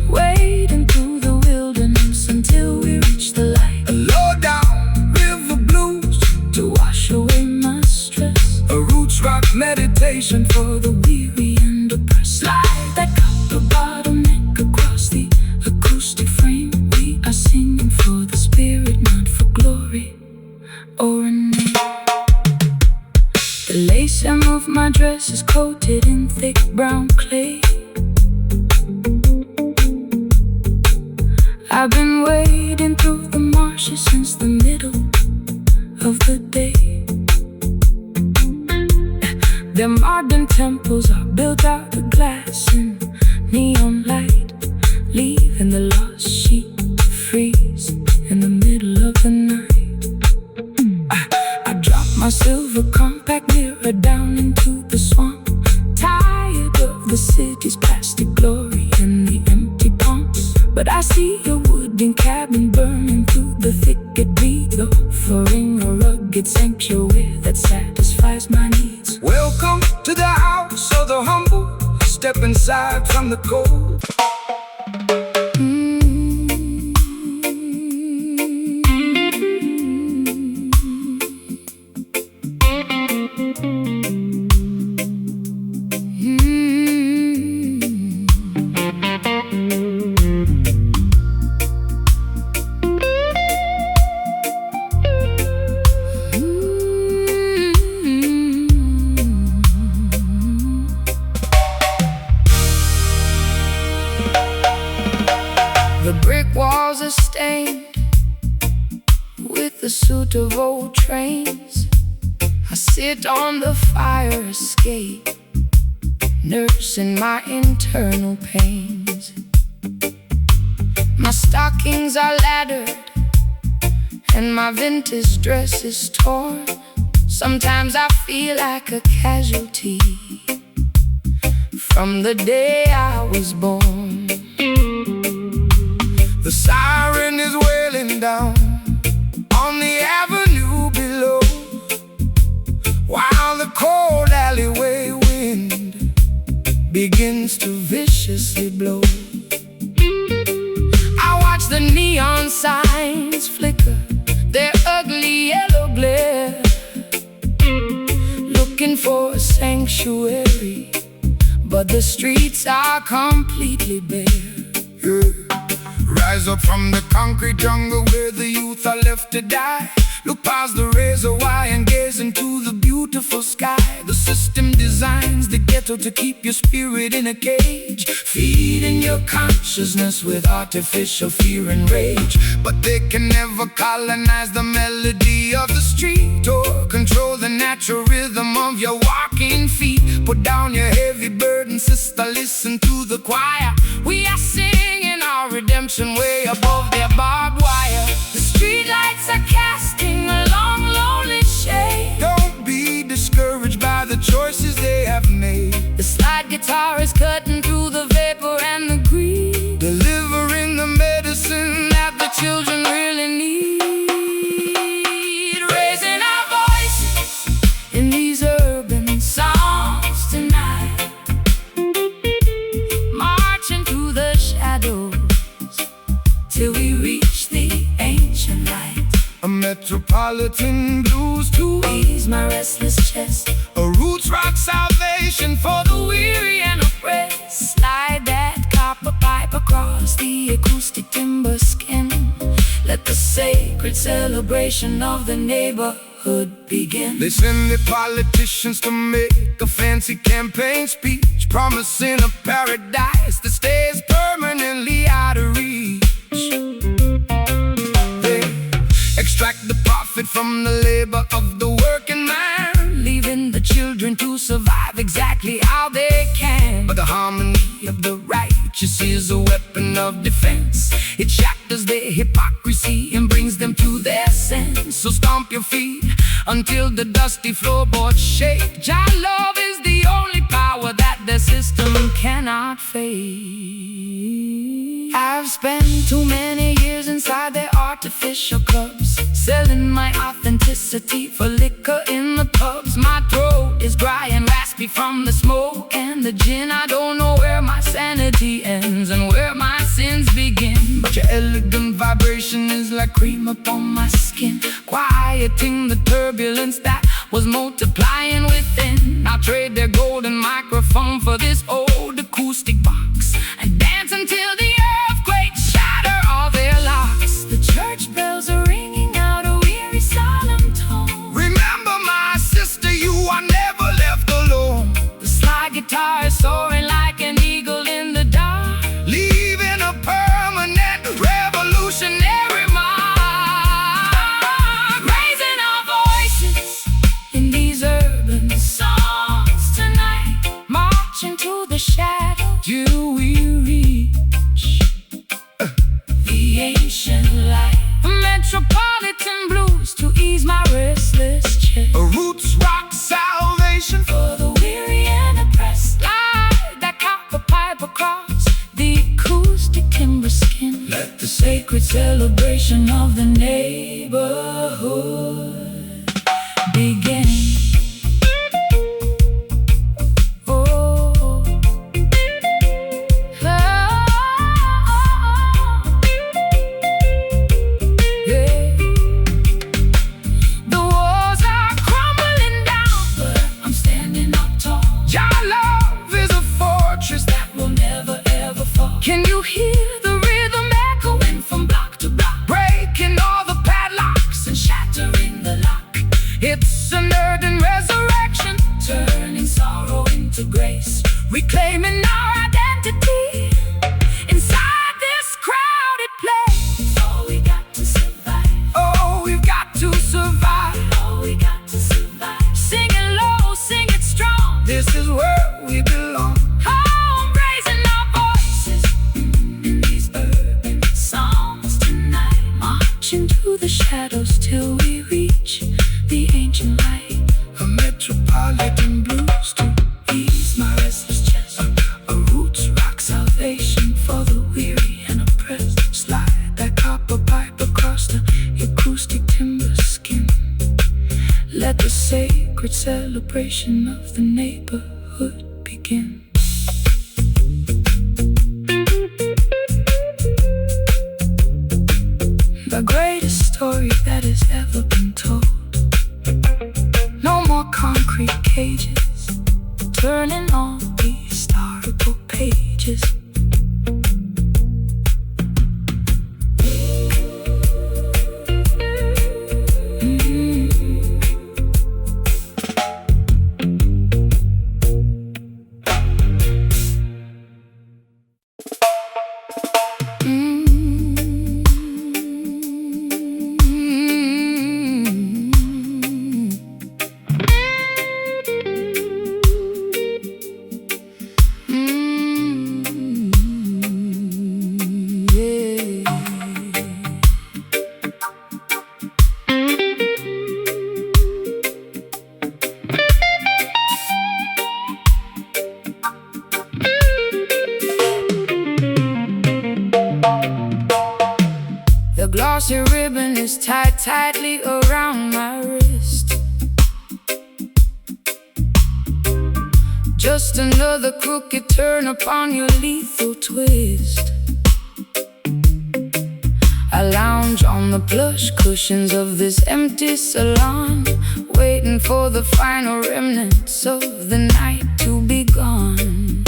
wading through the wilderness until we reach the light. A low down river blues, To wash away my stress, a roots rock meditation for the weary and oppressed. Slide that copper bottleneck across the acoustic frame. We are singing for the spirit, not for glory or a name. The lace hem of my dress is coated in thick brown clay. I've been wading through the marshes since the middle of the day. Their modern temples are built out of glass and neon light, leaving the lost sheep to freeze in the middle of the night. I dropped my silver compact mirror down into the swamp, tired of the city's plastic glory and the empty pumps. But I see a wooden cabin burning through the thicket beat, offering a rugged sanctuary that satisfies my needs. Welcome to the house of the humble. Step inside from the cold. The brick walls are stained with the soot of old trains. I sit on the fire escape, nursing my internal pains. My stockings are laddered and my vintage dress is torn. Sometimes I feel like a casualty from the day I was born. The siren is wailing down on the avenue below, while the cold alleyway wind begins to viciously blow. I watch the neon signs flicker their ugly yellow glare, looking for a sanctuary, but the streets are completely bare. Rise up from the concrete jungle where the youth are left to die. Look past the razor wire and gaze into the beautiful sky. The system designs the ghetto to keep your spirit in a cage, feeding your consciousness with artificial fear and rage. But they can never colonize the melody of the street or control the natural rhythm of your walking feet. Put down your heavy burden, sister, listen to the choir. We are singing our redemption way above their barbed wire. The street lights are casting a long, lonely shade. Don't be discouraged by the choices they have made. The slide guitar is cutting through the vapor and the greed, delivering the medicine that the children really need. Raising our voices in these urban songs tonight, marching through the shadows till we reach the ancient light. A metropolitan blues to ease my restless chest, a roots rock salvation for the weary and oppressed. Slide that copper pipe across the acoustic timber skin. Let the sacred celebration of the neighborhood begin. They send their politicians to make a fancy campaign speech, promising a paradise that stays permanently out of reach. Extract the profit from the labor of the working man, leaving the children to survive exactly how they can. But the harmony of the righteous is a weapon of defense. It shatters their hypocrisy and brings them to their sense. So stomp your feet until the dusty floorboards shake. Jah love is the only power that the system cannot fade. I've spent too many years inside their artificial clubs, selling my authenticity for liquor in the pubs. My throat is dry and raspy from the smoke and the gin. I don't know where my sanity ends and where my sins begin, but your elegant vibration is like cream upon my skin, quieting the turbulence that was multiplying within. I'll trade their golden microphone for this old acoustic box and dance until the earthquakes shatter all their locks. The church bells are ringing out a weary solemn tone. Remember, my sister, you are never left alone. The slide guitar is soaring like an eagle in the dark, leaving a permanent revolutionary mark. Raising our voices in these urban songs tonight, marching to the shadows till we reach the ancient light. Metropolitan blues to ease my restless chest, a roots rock salvation for the weary and oppressed. Slide that copper pipe across the acoustic timber skin. Let the sacred celebration of the neighborhood begin. Can you hear the rhythm echoing from block to block, breaking all the padlocks and shattering the lock? It's an urban resurrection, turning sorrow into grace, reclaiming our identity inside this crowded shadows till we reach the ancient light. A metropolitan blues to Ease my restless chest, a roots rock salvation for the weary and oppressed. Slide that copper pipe across the acoustic timber skin. Let the sacred celebration of the neighborhood begin. The greatest story that has ever been told. No more concrete cages, turning all these historical pages. The glossy ribbon is tied tightly around my wrist. Just another crooked turn upon your lethal twist. I lounge on the plush cushions of this empty salon, waiting for the final remnants of the night to be gone.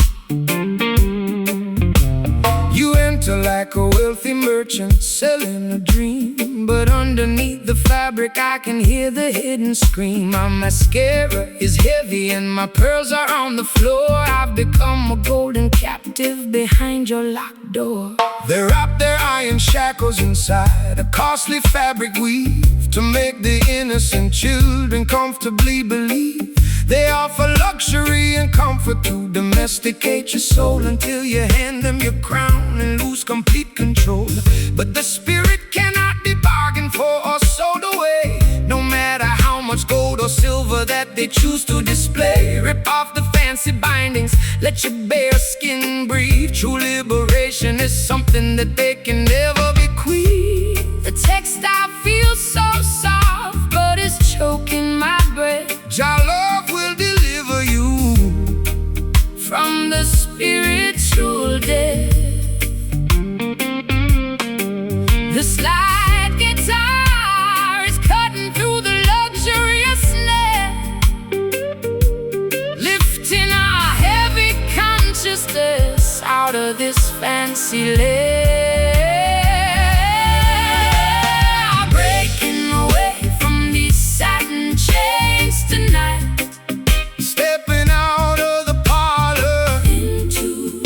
You enter like a wealthy merchant selling a dream, but underneath the fabric I can hear the hidden scream. My mascara is heavy and my pearls are on the floor. I've become a golden captive behind your locked door. They wrap their iron shackles inside a costly fabric weave to make the innocent children comfortably believe. They offer luxury and comfort to domesticate your soul until you hand them your crown and lose complete control. But the spirit cannot be bargained for or sold away, no matter how much gold or silver that they choose to display. Rip off the fancy bindings, let your bare skin breathe. True liberation is something that they can never bequeath. The textile feels so soft, but it's choking my breath. Jah love will deliver you from the spiritual death. The slide guitar is cutting through the luxurious net, lifting our heavy consciousness out of this fancy lair. Breaking away from these satin chains tonight, stepping out of the parlor into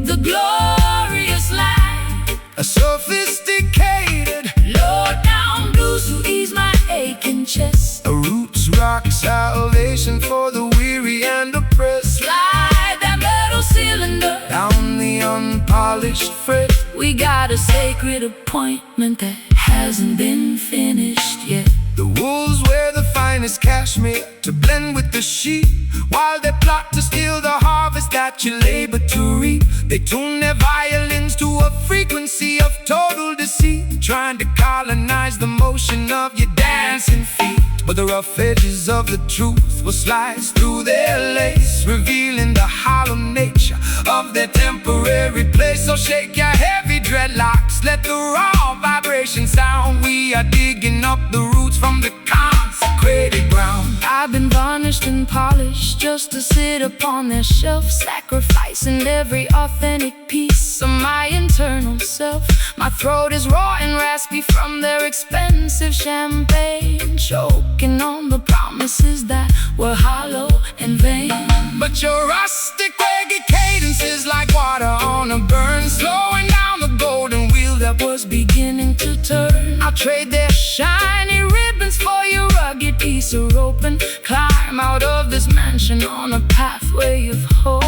the glorious light. A sophisticated low-down blues to ease my aching chest. a roots rock salvation for the weary and oppressed. Slide that metal cylinder Down the unpolished fret, we got a sacred appointment that hasn't been finished yet. the wolves wear the finest cashmere to blend with the sheep, while they plot to steal the harvest that you labor to reap. They tune their violins to a frequency of total deceit, trying to colonize the motion of your dancing feet. But the rough edges of the truth will slice through their lace, revealing the hollow nature of their temporary place. So shake your heavy dreadlocks, let the raw vibration sound. We are digging up the roots from the consecrated ground. I've been varnished and polished just to sit upon their shelf, sacrificing every authentic piece of my internal self. My throat is raw and raspy from their expensive champagne, choking on the promises that were hollow and vain. But your rustic reggae cadence is like water on a burn, slowing down the golden wheel that was beginning to turn. I'll trade their Shiny ribbons for your rugged piece of rope, and climb out of this mansion on a pathway of hope.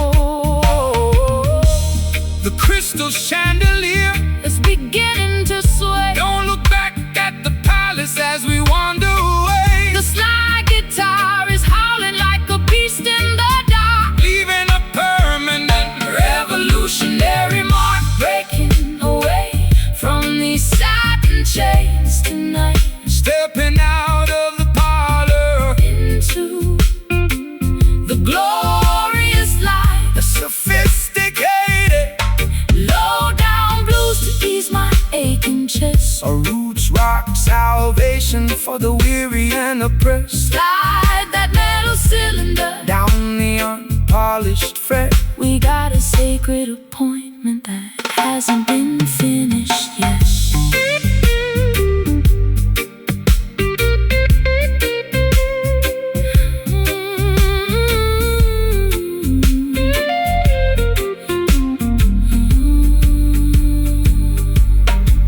the crystal chandelier It's beginning to sway. Don't look back at chest. A roots rock salvation for the weary and oppressed. Slide that metal cylinder Down the unpolished fret. We got a sacred appointment that hasn't been finished yet.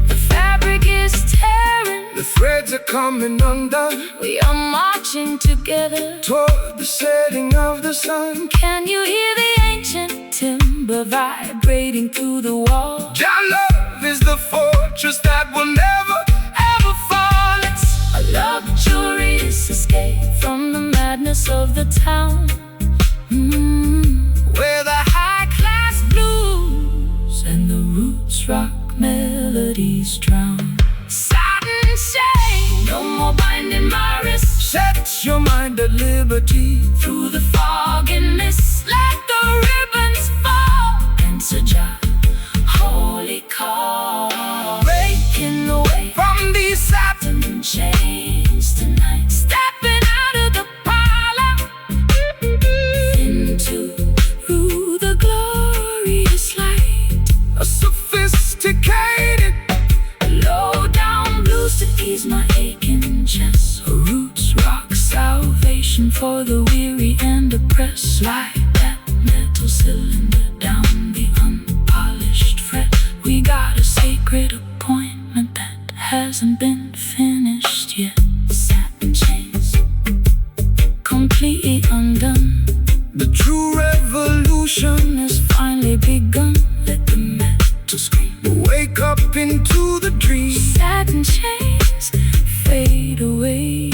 The fabric is tearing, The threads are coming undone we are marching together toward the setting of the sun. Can you hear the ancient timber vibrating through the wall? Your love is the fortress that will never ever fall. It's A luxurious escape from the madness of the town, where the high-class blues and the roots rock melodies drown. Satin shame, no more binding my wrist. sets your mind at liberty. Through the fog and mist, let the ribbons fall. Answer Jah, holy call. Breaking away From these satin and chains tonight. Stepping out of the parlor into the glorious light. a sophisticated Low down blues to ease my aching chest. A roots rock salvation for the weary and oppressed. Slide that metal cylinder down the unpolished fret. We got a sacred appointment that hasn't been finished yet. Satin chains completely undone. the true revolution. Has finally begun. Let the metal scream. Wake up into the dream. Satin chains fade away.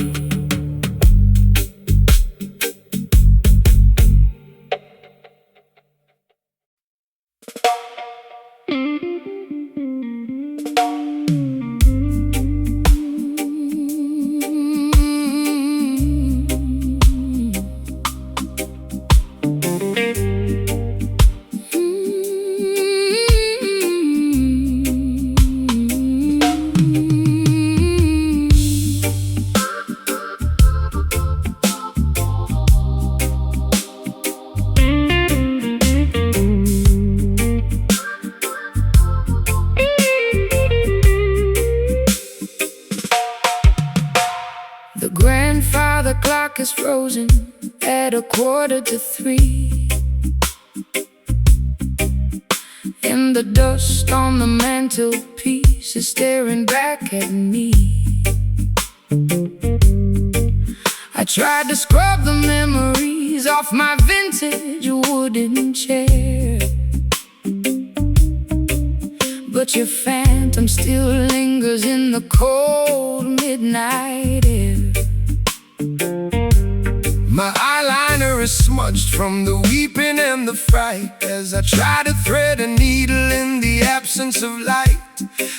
The grandfather clock is frozen at 2:45. And the dust on the mantelpiece is staring back at me. I tried to scrub the memories off my vintage wooden chair, but your phantom still lingers in the cold midnight air. My eyeliner is smudged from the weeping and the fright as I try to thread a needle in the absence of light.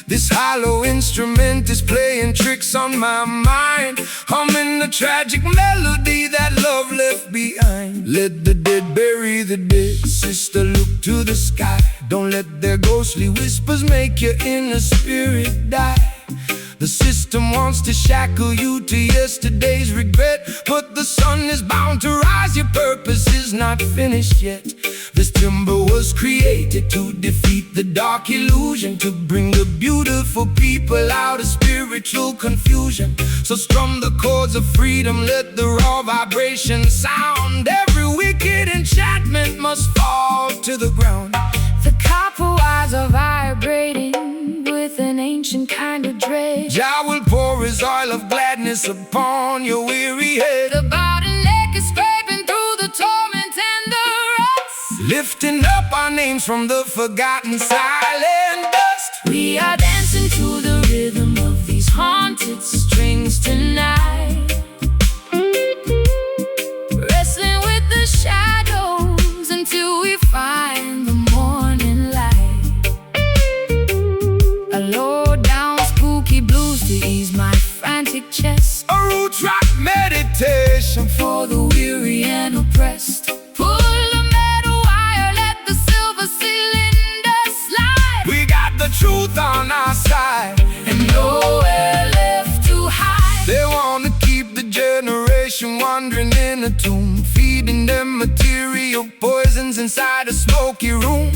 This hollow instrument is playing tricks on my mind, humming the tragic melody that love left behind. Let the dead bury the dead, sister, look to the sky. Don't let their ghostly whispers make your inner spirit die. The system wants to shackle you to yesterday's regret, but the sun is bound to rise, your purpose is not finished yet. This timber was created to defeat the dark illusion, to bring the beautiful people out of spiritual confusion. So strum the chords of freedom, let the raw vibration sound. Every wicked enchantment must fall to the ground. The copper wires are vibrating with an ancient kind of dread. Jah will pour his oil of gladness upon your weary head, The bottleneck is scraping through the torment and the rust. lifting up our names from the forgotten silent dust. We are dancing to the rhythm of these haunted strings tonight, wrestling with the shadows until we find the morning light. A low down spooky blues to ease my frantic chest. A root rock meditation For the weary and oppressed, pull the metal wire, let the silver cylinder slide. We got the truth on our side, And no inside a smoky room.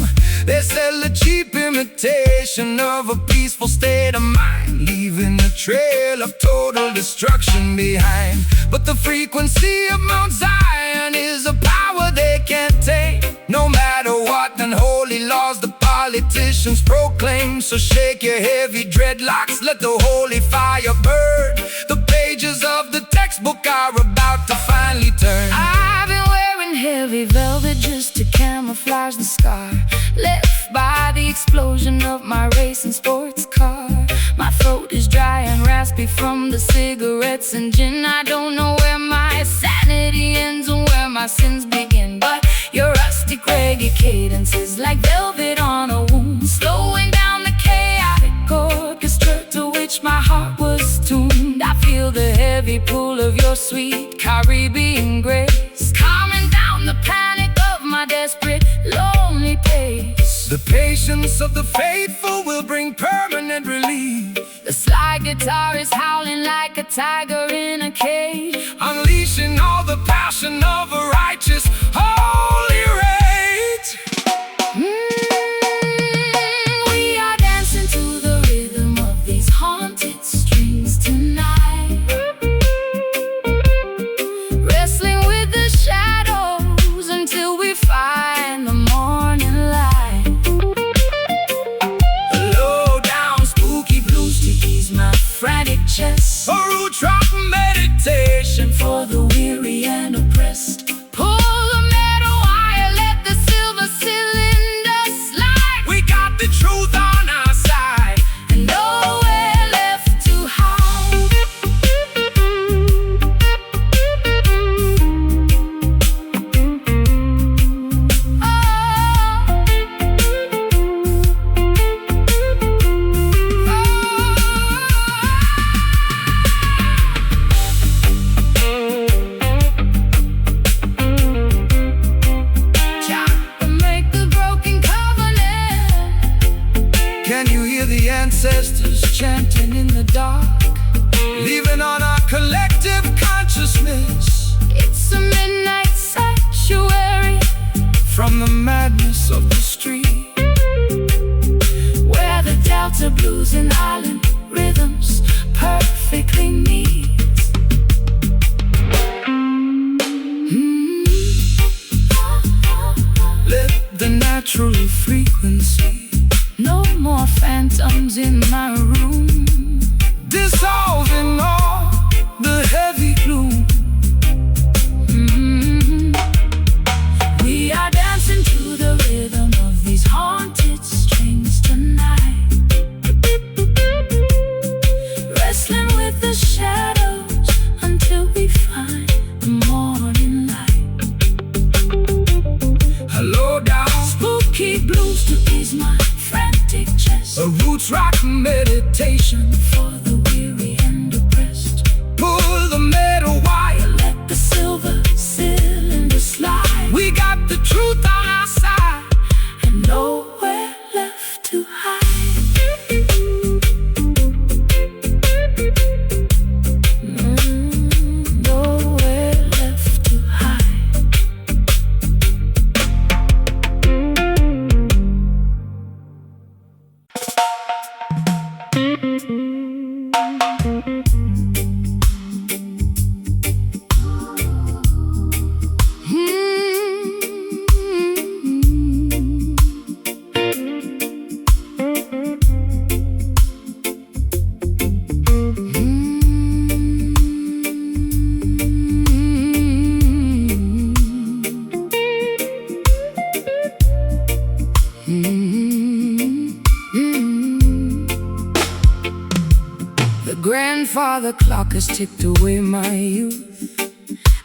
They sell a cheap imitation of a peaceful state of mind, leaving a trail of total destruction behind. But the frequency of Mount Zion is a power they can't take. No matter what unholy laws the politicians proclaim. So shake your heavy dreadlocks, let the holy fire burn. The pages of the textbook are about to finally turn. I've been wearing heavy velvet just to camouflage the scar left by the explosion of my racing sports car. My throat is dry and raspy from the cigarettes and gin. I don't know where my sanity ends and where my sins begin, but your rustic reggae cadence is like velvet on a wound, slowing down the chaotic orchestra to which my heart was tuned. I feel the heavy pull of your sweet Caribbean grace, calming down the panic of my desperate, lonely pace. The patience of the faithful will bring permanent relief. The slide guitar is howling like a tiger in a cage, unleashing all the passion of a righteous, holy rage. We are dancing to the rhythm of these haunted strings tonight, wrestling with the shadows until we find the morning light. A low down spooky blues to ease my frantic chest, a root rock meditation for the weary and oppressed. Pull the metal wire, let the silver cylinder slide. We got the truth on our side and nowhere left to hide. Ancestors chanting in the dark, leaving on our collective consciousness. It's a midnight sanctuary from the madness of the street, where the Delta blues and island rhythms perfectly meet. Let the natural frequency, no more phantoms in my room, dissolving all the heavy gloom. We are dancing to the rhythm of these haunted strings tonight, wrestling with the shadows until we find the morning light. Hello down spooky blues to ease my frantic chest, a roots rock meditation for the weary and oppressed. Pull the metal wire, let the silver cylinder slide. We got the truth on our side and nowhere left to hide. Nowhere left to hide. Grandfather clock has ticked away my youth,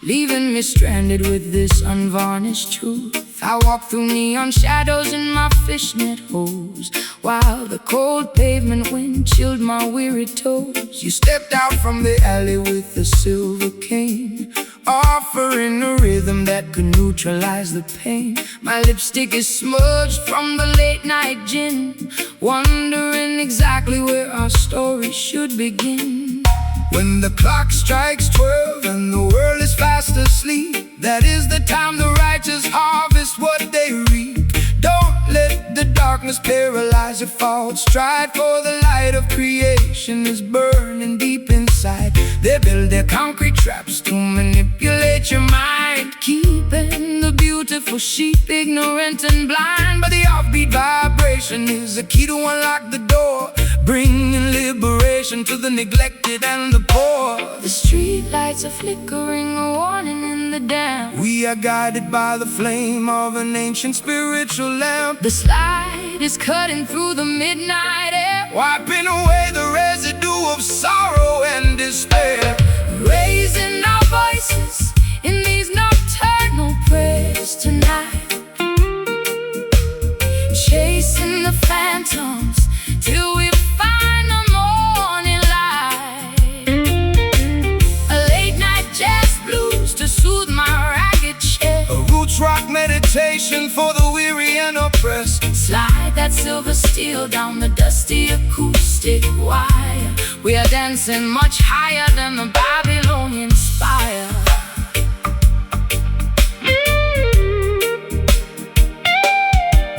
leaving me stranded with this unvarnished truth. I walk through neon shadows in my fishnet hose, while the cold pavement wind chilled my weary toes. You stepped out from the alley with a silver cane, offering a rhythm that could neutralize the pain. My lipstick is smudged from the late night gin, wondering exactly where our story should begin. When the clock strikes 12 and the world is fast asleep, that is the time the righteous harvest harvest what they reap. Don't let the darkness paralyze your thoughts. Strive for the light of creation is burning deep inside. They build their concrete traps to manipulate your mind, keeping the beautiful sheep ignorant and blind. But the offbeat vibration is the key to unlock the door, bringing liberation to the neglected and the poor. The street lights are flickering, a warning in the dam. We are guided by the flame of an ancient spiritual lamp. The slide is cutting through the midnight air, Wiping away the residue of sorrow and despair. raising our voices in these nocturnal prayers tonight, chasing the phantoms till we find the morning light. A late night jazz blues to soothe my ragged chest, A roots rock meditation for the weary and oppressed. slide that silver steel down the dusty acoustic wire. We are dancing much higher than the Babylonian spire.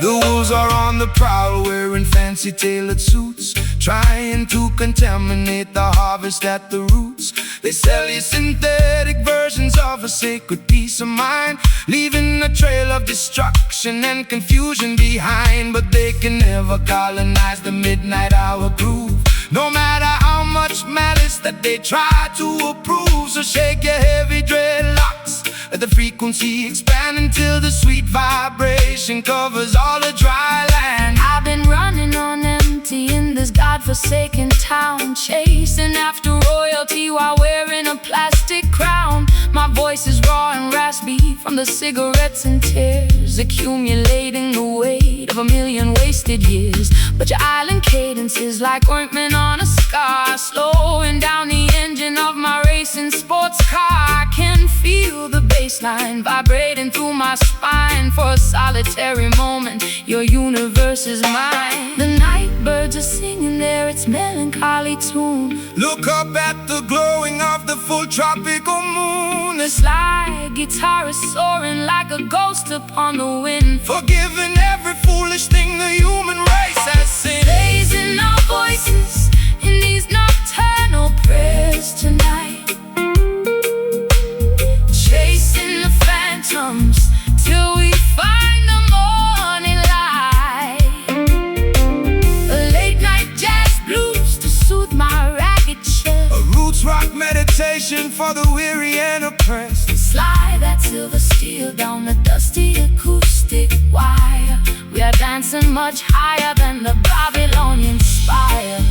The wolves are on the prowl, wearing fancy tailored suits, trying to contaminate the harvest at the roots. They sell you synthetic versions of a sacred peace of mind, leaving a trail of destruction and confusion behind. But they can never colonize the midnight hour groove, no matter how much malice that they try to approve. So shake your heavy dreadlocks, let the frequency expand until the sweet vibration covers all the dry land. I've been running on empty in this godforsaken town, chasing after royalty while wearing a plastic crown. My voice is raw and raspy from the cigarettes and tears, accumulating the weight of a million wasted years. But your island cadence is like ointment on a scar, slowing down the engine of my racing sports car. I can feel the bassline vibrating through my spine. For a solitary moment, your universe is mine. The night birds are singing their its melancholy tune. Look up at the glowing of the full tropical moon. The slide guitar is soaring like a ghost upon the wind, Forgiving every foolish thing the human race has sinned. raising our voices in these nocturnal prayers tonight, chasing the phantoms till we find the morning light. A late night jazz blues to soothe my ragged chest, A roots rock meditation for the weary and oppressed. slide that silver steel down the dusty acoustic wire. We are dancing much higher than the Babylonian spire.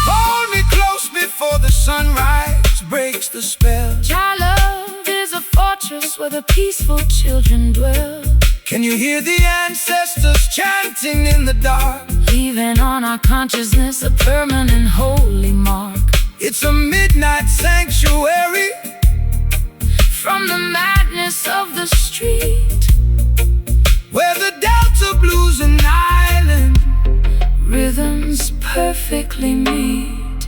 Hold me close before the sunrise breaks the spell. Child love is a fortress where the peaceful children dwell, Can you hear the ancestors chanting in the dark? leaving on our consciousness a permanent holy mark. It's a midnight sanctuary, From the madness of the street, where the Delta blues and island rhythms perfectly meet.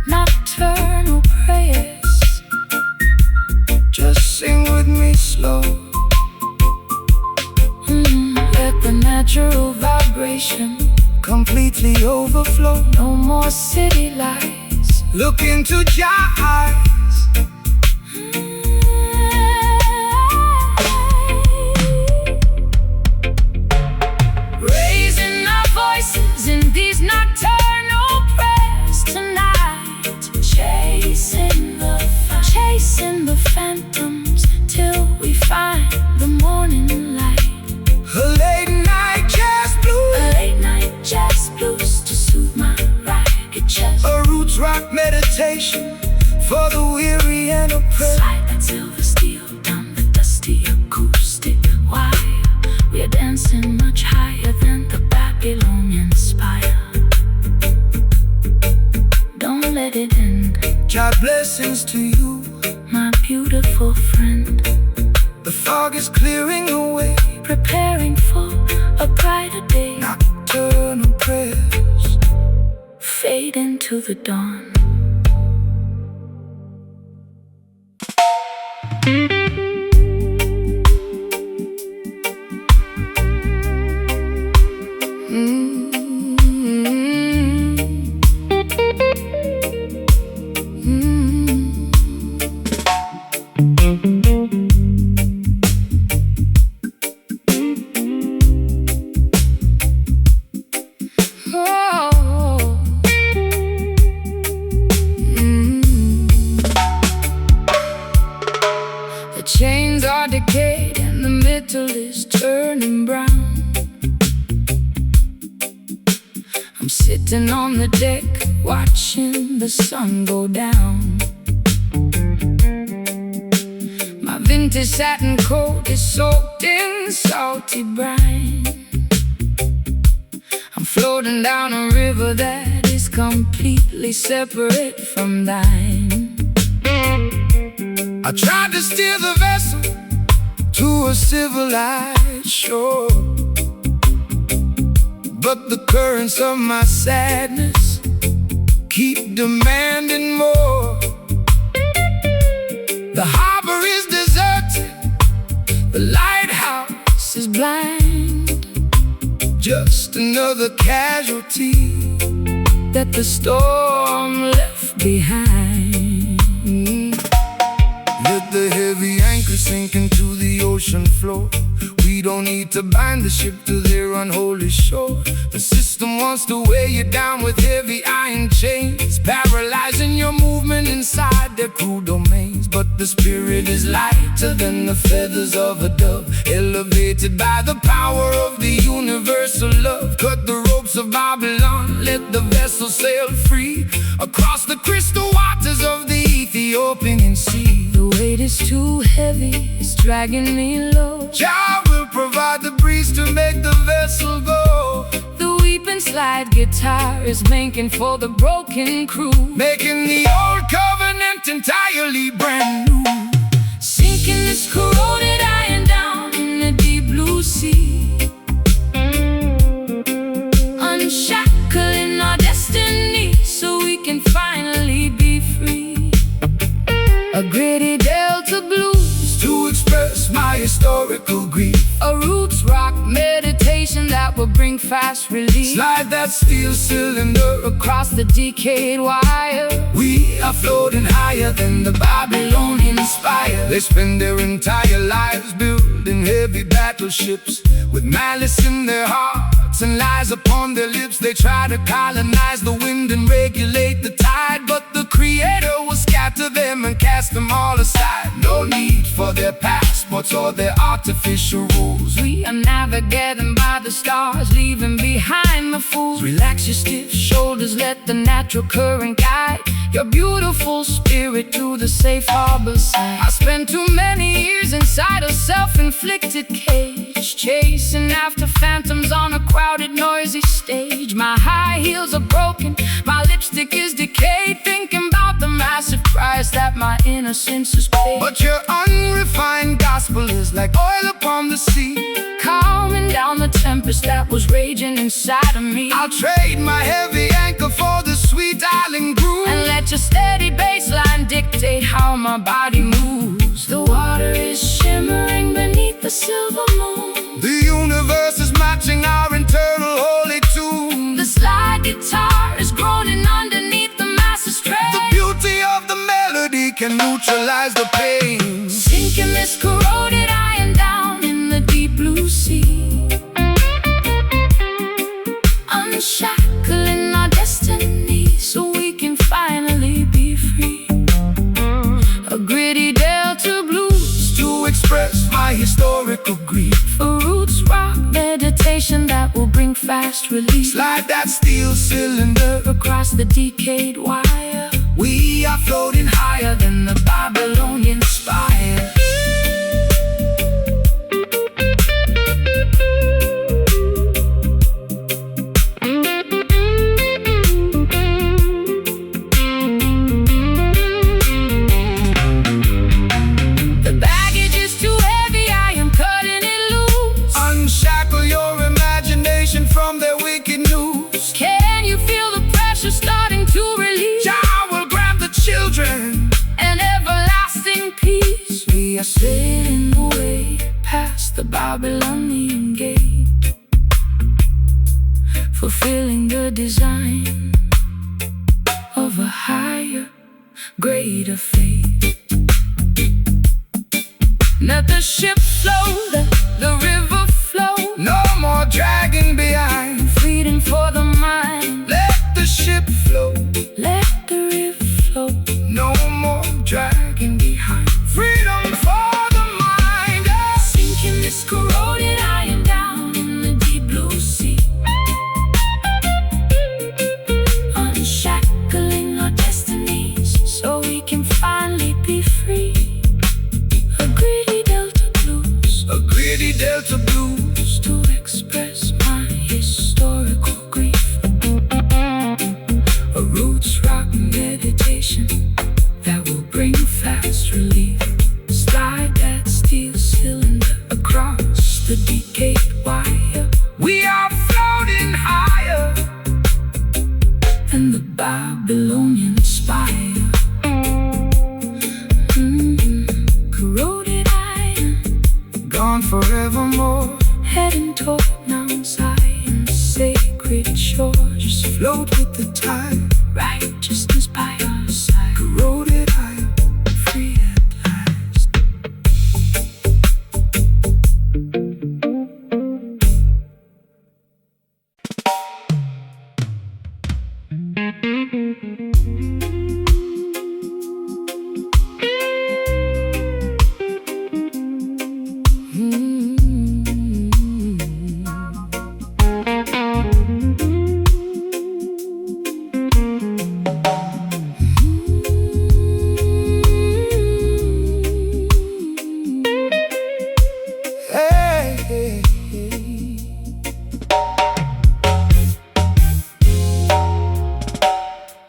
Nocturnal prayers, just sing with me slow. let the natural vibration Completely overflow. no more city lights. Look into your eyes. Raising our voices in these nocturnal prayers tonight, chasing the phantoms till we find the morning light. A late night jazz blues, A late night jazz blues to soothe my ragged chest, a roots rock meditation for the weary and oppressed. slide that silver steel down the dusty acoustic wire. We are dancing much higher than the Babylonian spire. Don't let it end. God blessings to you. preparing for a brighter day. Nocturnal prayers Fade into the dawn. The chains are decayed and the metal is turning brown. I'm sitting on the deck watching the sun go down. My vintage satin coat is soaked in salty brine. I'm floating down a river that is completely separate from thine. I tried to steer the vessel to a civilized shore, but the currents of my sadness keep demanding more. The harbor is deserted, the lighthouse is blind, just another casualty that the storm left behind. Let the heavy anchor sink into the ocean floor. We don't need to bind the ship to their unholy shore. The system wants to weigh you down with heavy iron chains, paralyzing your movement inside their cruel domains. But the spirit is lighter than the feathers of a dove, elevated by the power of the universal love. Cut the ropes of Babylon, let the vessel sail free across the crystal waters of the Ethiopian sea. The weight is too heavy, it's dragging me low. Jah will provide the breeze to make the vessel go. The weeping slide guitar is making for the broken crew, making the old covenant entirely brand new. Sinking this corroded iron down in the deep blue sea, unshackling our destiny so we can finally be free. A gritty delta blues to express my historical grief. A roots rock meditation that will bring fast relief. Slide that steel cylinder across the decayed wire. We are floating higher than the Babylonian spire. They spend their entire lives building heavy battleships, with malice in their hearts and lies upon their lips. They try to colonize the wind and regulate the tide, but the Creator will scatter them and cast them all aside. No need for their passports or their artificial rules. We are navigating by the stars, leaving behind the fools. Relax your stiff shoulders, let the natural current guide your beautiful spirit to the safe harbor side. I spent too many years inside a self-inflicted cage, chasing after phantoms on a crowded, noisy stage. My high heels are broken, my lipstick is decayed, thinking about the massive price that my innocence has paid. But your unrefined gospel is like oil upon the sea, calming down the tempest that was raging inside of me. I'll trade my heavy anchor for the sweet island groove, and let your steady bassline dictate how my body moves. The water is shimmering beneath the silver moon. The universe is matching our internal holy tune. The slide guitar is groaning underneath the massive strain. The beauty of the melody can neutralize the pain. Sinking this corroded iron down in the deep blue sea, unshackling our destiny so we can finally be free. A gritty delta blues to express my historical grief. A roots rock meditation that will bring fast relief. Slide that steel cylinder across the decayed wire. We are floating higher than the Babylonian spire. the Babylonian gate, fulfilling the design of a higher, greater faith. Let the ship flow, let the river flow. No more dragging behind, Freedom for the mind. let the ship flow. Let the river flow. No more dragging behind, freedom for the mind. Sinking this corroded iron down in the deep blue sea, unshackling our destinies so we can finally be free. A greedy Delta blues, A gritty Delta blues, to express my historical grief. A roots rock meditation that will bring fast relief. Slide that steel cylinder across the decayed wire. we are floating higher. And the Babylonian spire. Corroded iron, Gone forevermore, heading toward Mount Zion's sacred shores. Just float with the tide. righteousness by our side. Corroded iron, Free at last. hey, hey, hey.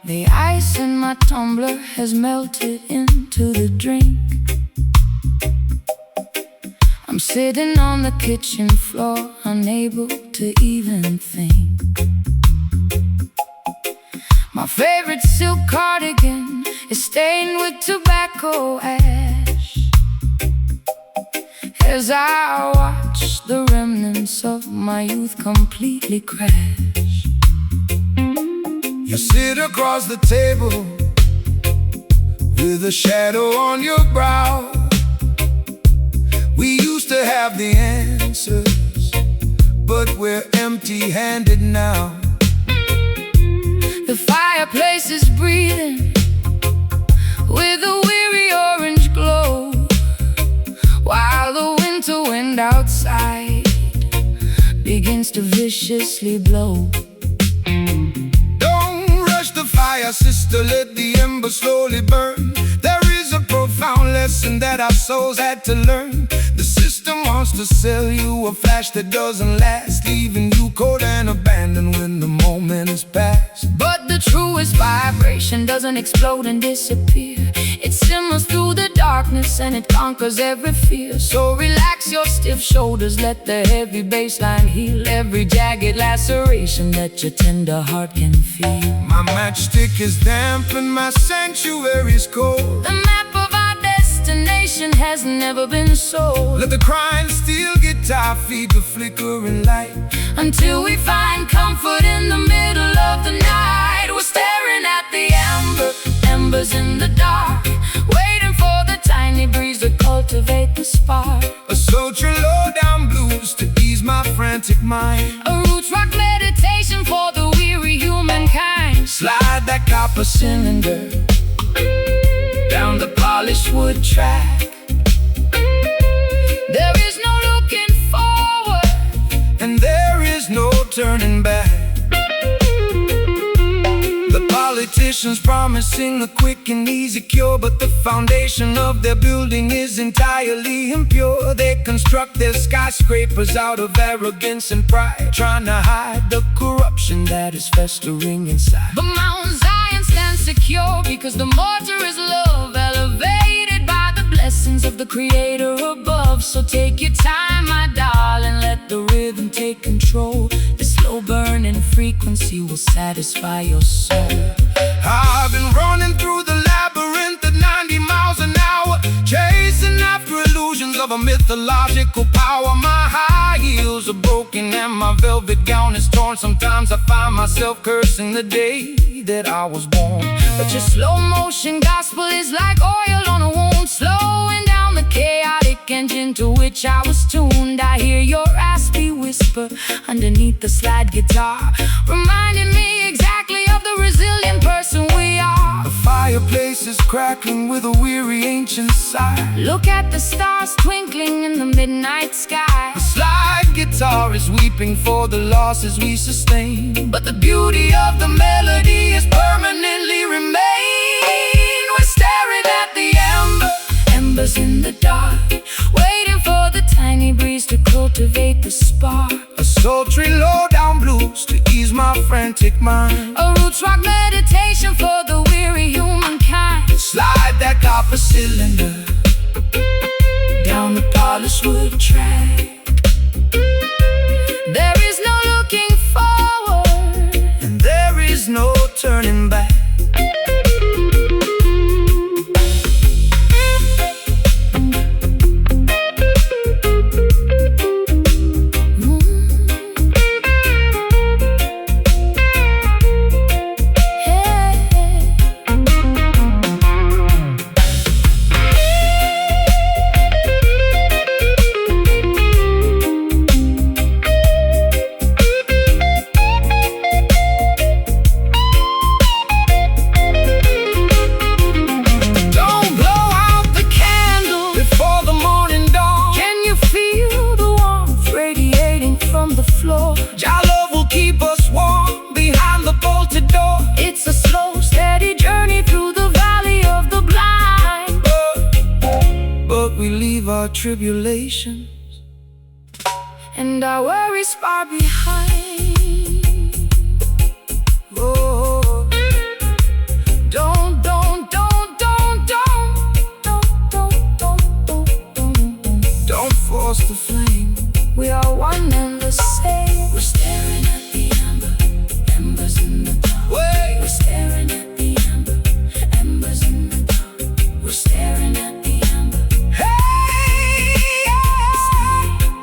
The ice in my tumbler has melted into the drink. I'm sitting on the kitchen floor, unable to even think. My favorite silk cardigan is stained with tobacco ash as I watch the remnants of my youth completely crash. You sit across the table with a shadow on your brow. We used to have the answers, but we're empty-handed now. The fireplace is breathing with a weary orange glow, while the winter wind outside begins to viciously blow. Don't rush the fire, sister, let the embers slowly burn. There is a profound lesson that our souls had to learn. The system wants to sell you a flash that doesn't last, leaving you cold and abandoned when the moment is past. But the truest vibration doesn't explode and disappear. It simmers through the darkness and it conquers every fear. So relax your stiff shoulders, let the heavy bassline heal every jagged laceration that your tender heart can feel. My matchstick is damp and my sanctuary's cold. The map of our destination has never been sold. Let the crying steel guitar feed the flickering light Until we find comfort in the middle of the night. We're staring at the embers in the dark, waiting for the tiny breeze to cultivate the spark. A soldier low down blues to ease my frantic mind. A roots rock meditation for the weary humankind. Slide that copper cylinder down the polished wood track. There is no looking forward, And there is no turning back. The politicians promising a quick and easy cure, but the foundation of their building is entirely impure. They construct their skyscrapers out of arrogance and pride, trying to hide the corruption that is festering inside. but Mount Zion stands secure because the mortar is love, elevated by the blessings of the Creator above. So take your time, my darling, let the rhythm take control. The slow burning frequency will satisfy your soul. I've been running through the labyrinth at 90 miles an hour, chasing after illusions of a mythological power. My high heels are broken and my velvet gown is torn. Sometimes I find myself cursing the day that I was born. But your slow motion gospel is like oil on a wound, slowing down the chaotic engine to which I was tuned. I hear your raspy whisper underneath the slide guitar, reminding me exactly of the resilient person we are. The fireplace is crackling with a weary ancient sigh. Look at the stars twinkling in the midnight sky. The slide guitar is weeping for the losses we sustain, but the beauty of the melody is permanently remain. We're staring at the embers in the dark, waiting for the tiny breeze to cultivate the spark. A sultry low-down blues to ease my frantic mind. A roots rock meditation for the weary humankind. Slide that copper cylinder down the polished wood track. There is no looking forward, and there is no turning back. Your love will keep us warm behind the bolted door. It's a slow, steady journey through the valley of the blind. But we leave our tribulations and our worries far behind. Oh, don't force the flame. We are one and the same. We're staring at the embers in the dark. We're staring at the embers in the dark. We're staring at the Hey, yeah.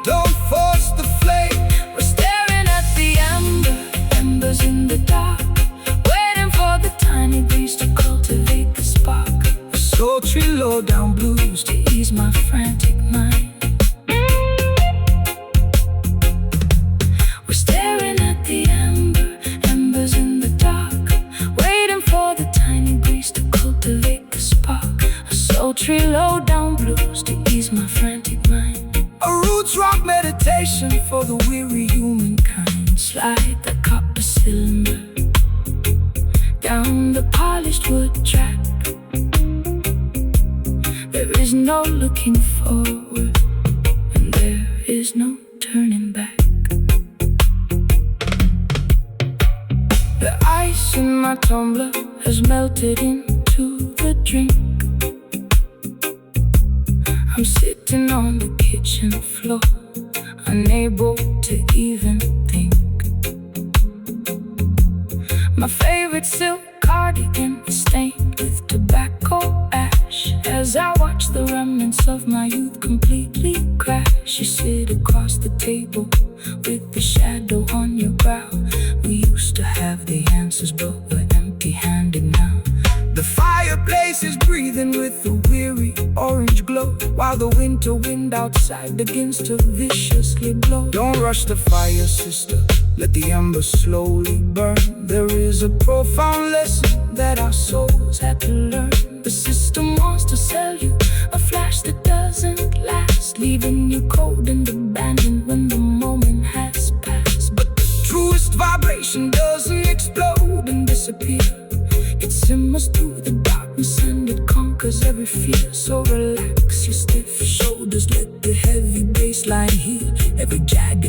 Don't force the flame. We're staring at the embers in the dark, waiting for the tiny breeze to cultivate the spark. A sultry low-down blues to ease my frantic mind. Sultry low-down blues to ease my frantic mind. A roots rock meditation for the weary humankind. Slide the copper cylinder down the polished wood track. There is no looking forward, and there is no turning back. The ice in my tumbler has melted into the drink. I'm sitting on the kitchen floor, unable to even think. My favorite silk cardigan is stained with tobacco ash. As I watch the remnants of my youth completely crash, you sit across the table with the shadow on your brow. We used to have the answers, but we're empty-handed now. The fireplace is breathing with a weary orange glow, while the winter wind outside begins to viciously blow. Don't rush the fire, sister, let the embers slowly burn. There is a profound lesson that our souls had to learn. The system wants to sell you a flash that doesn't last, leaving you cold and abandoned when the moment has passed. But the truest vibration doesn't explode and disappear. It simmers through the darkness and it conquers every fear. So relax your stiff shoulders, let the heavy bass line heal every jagged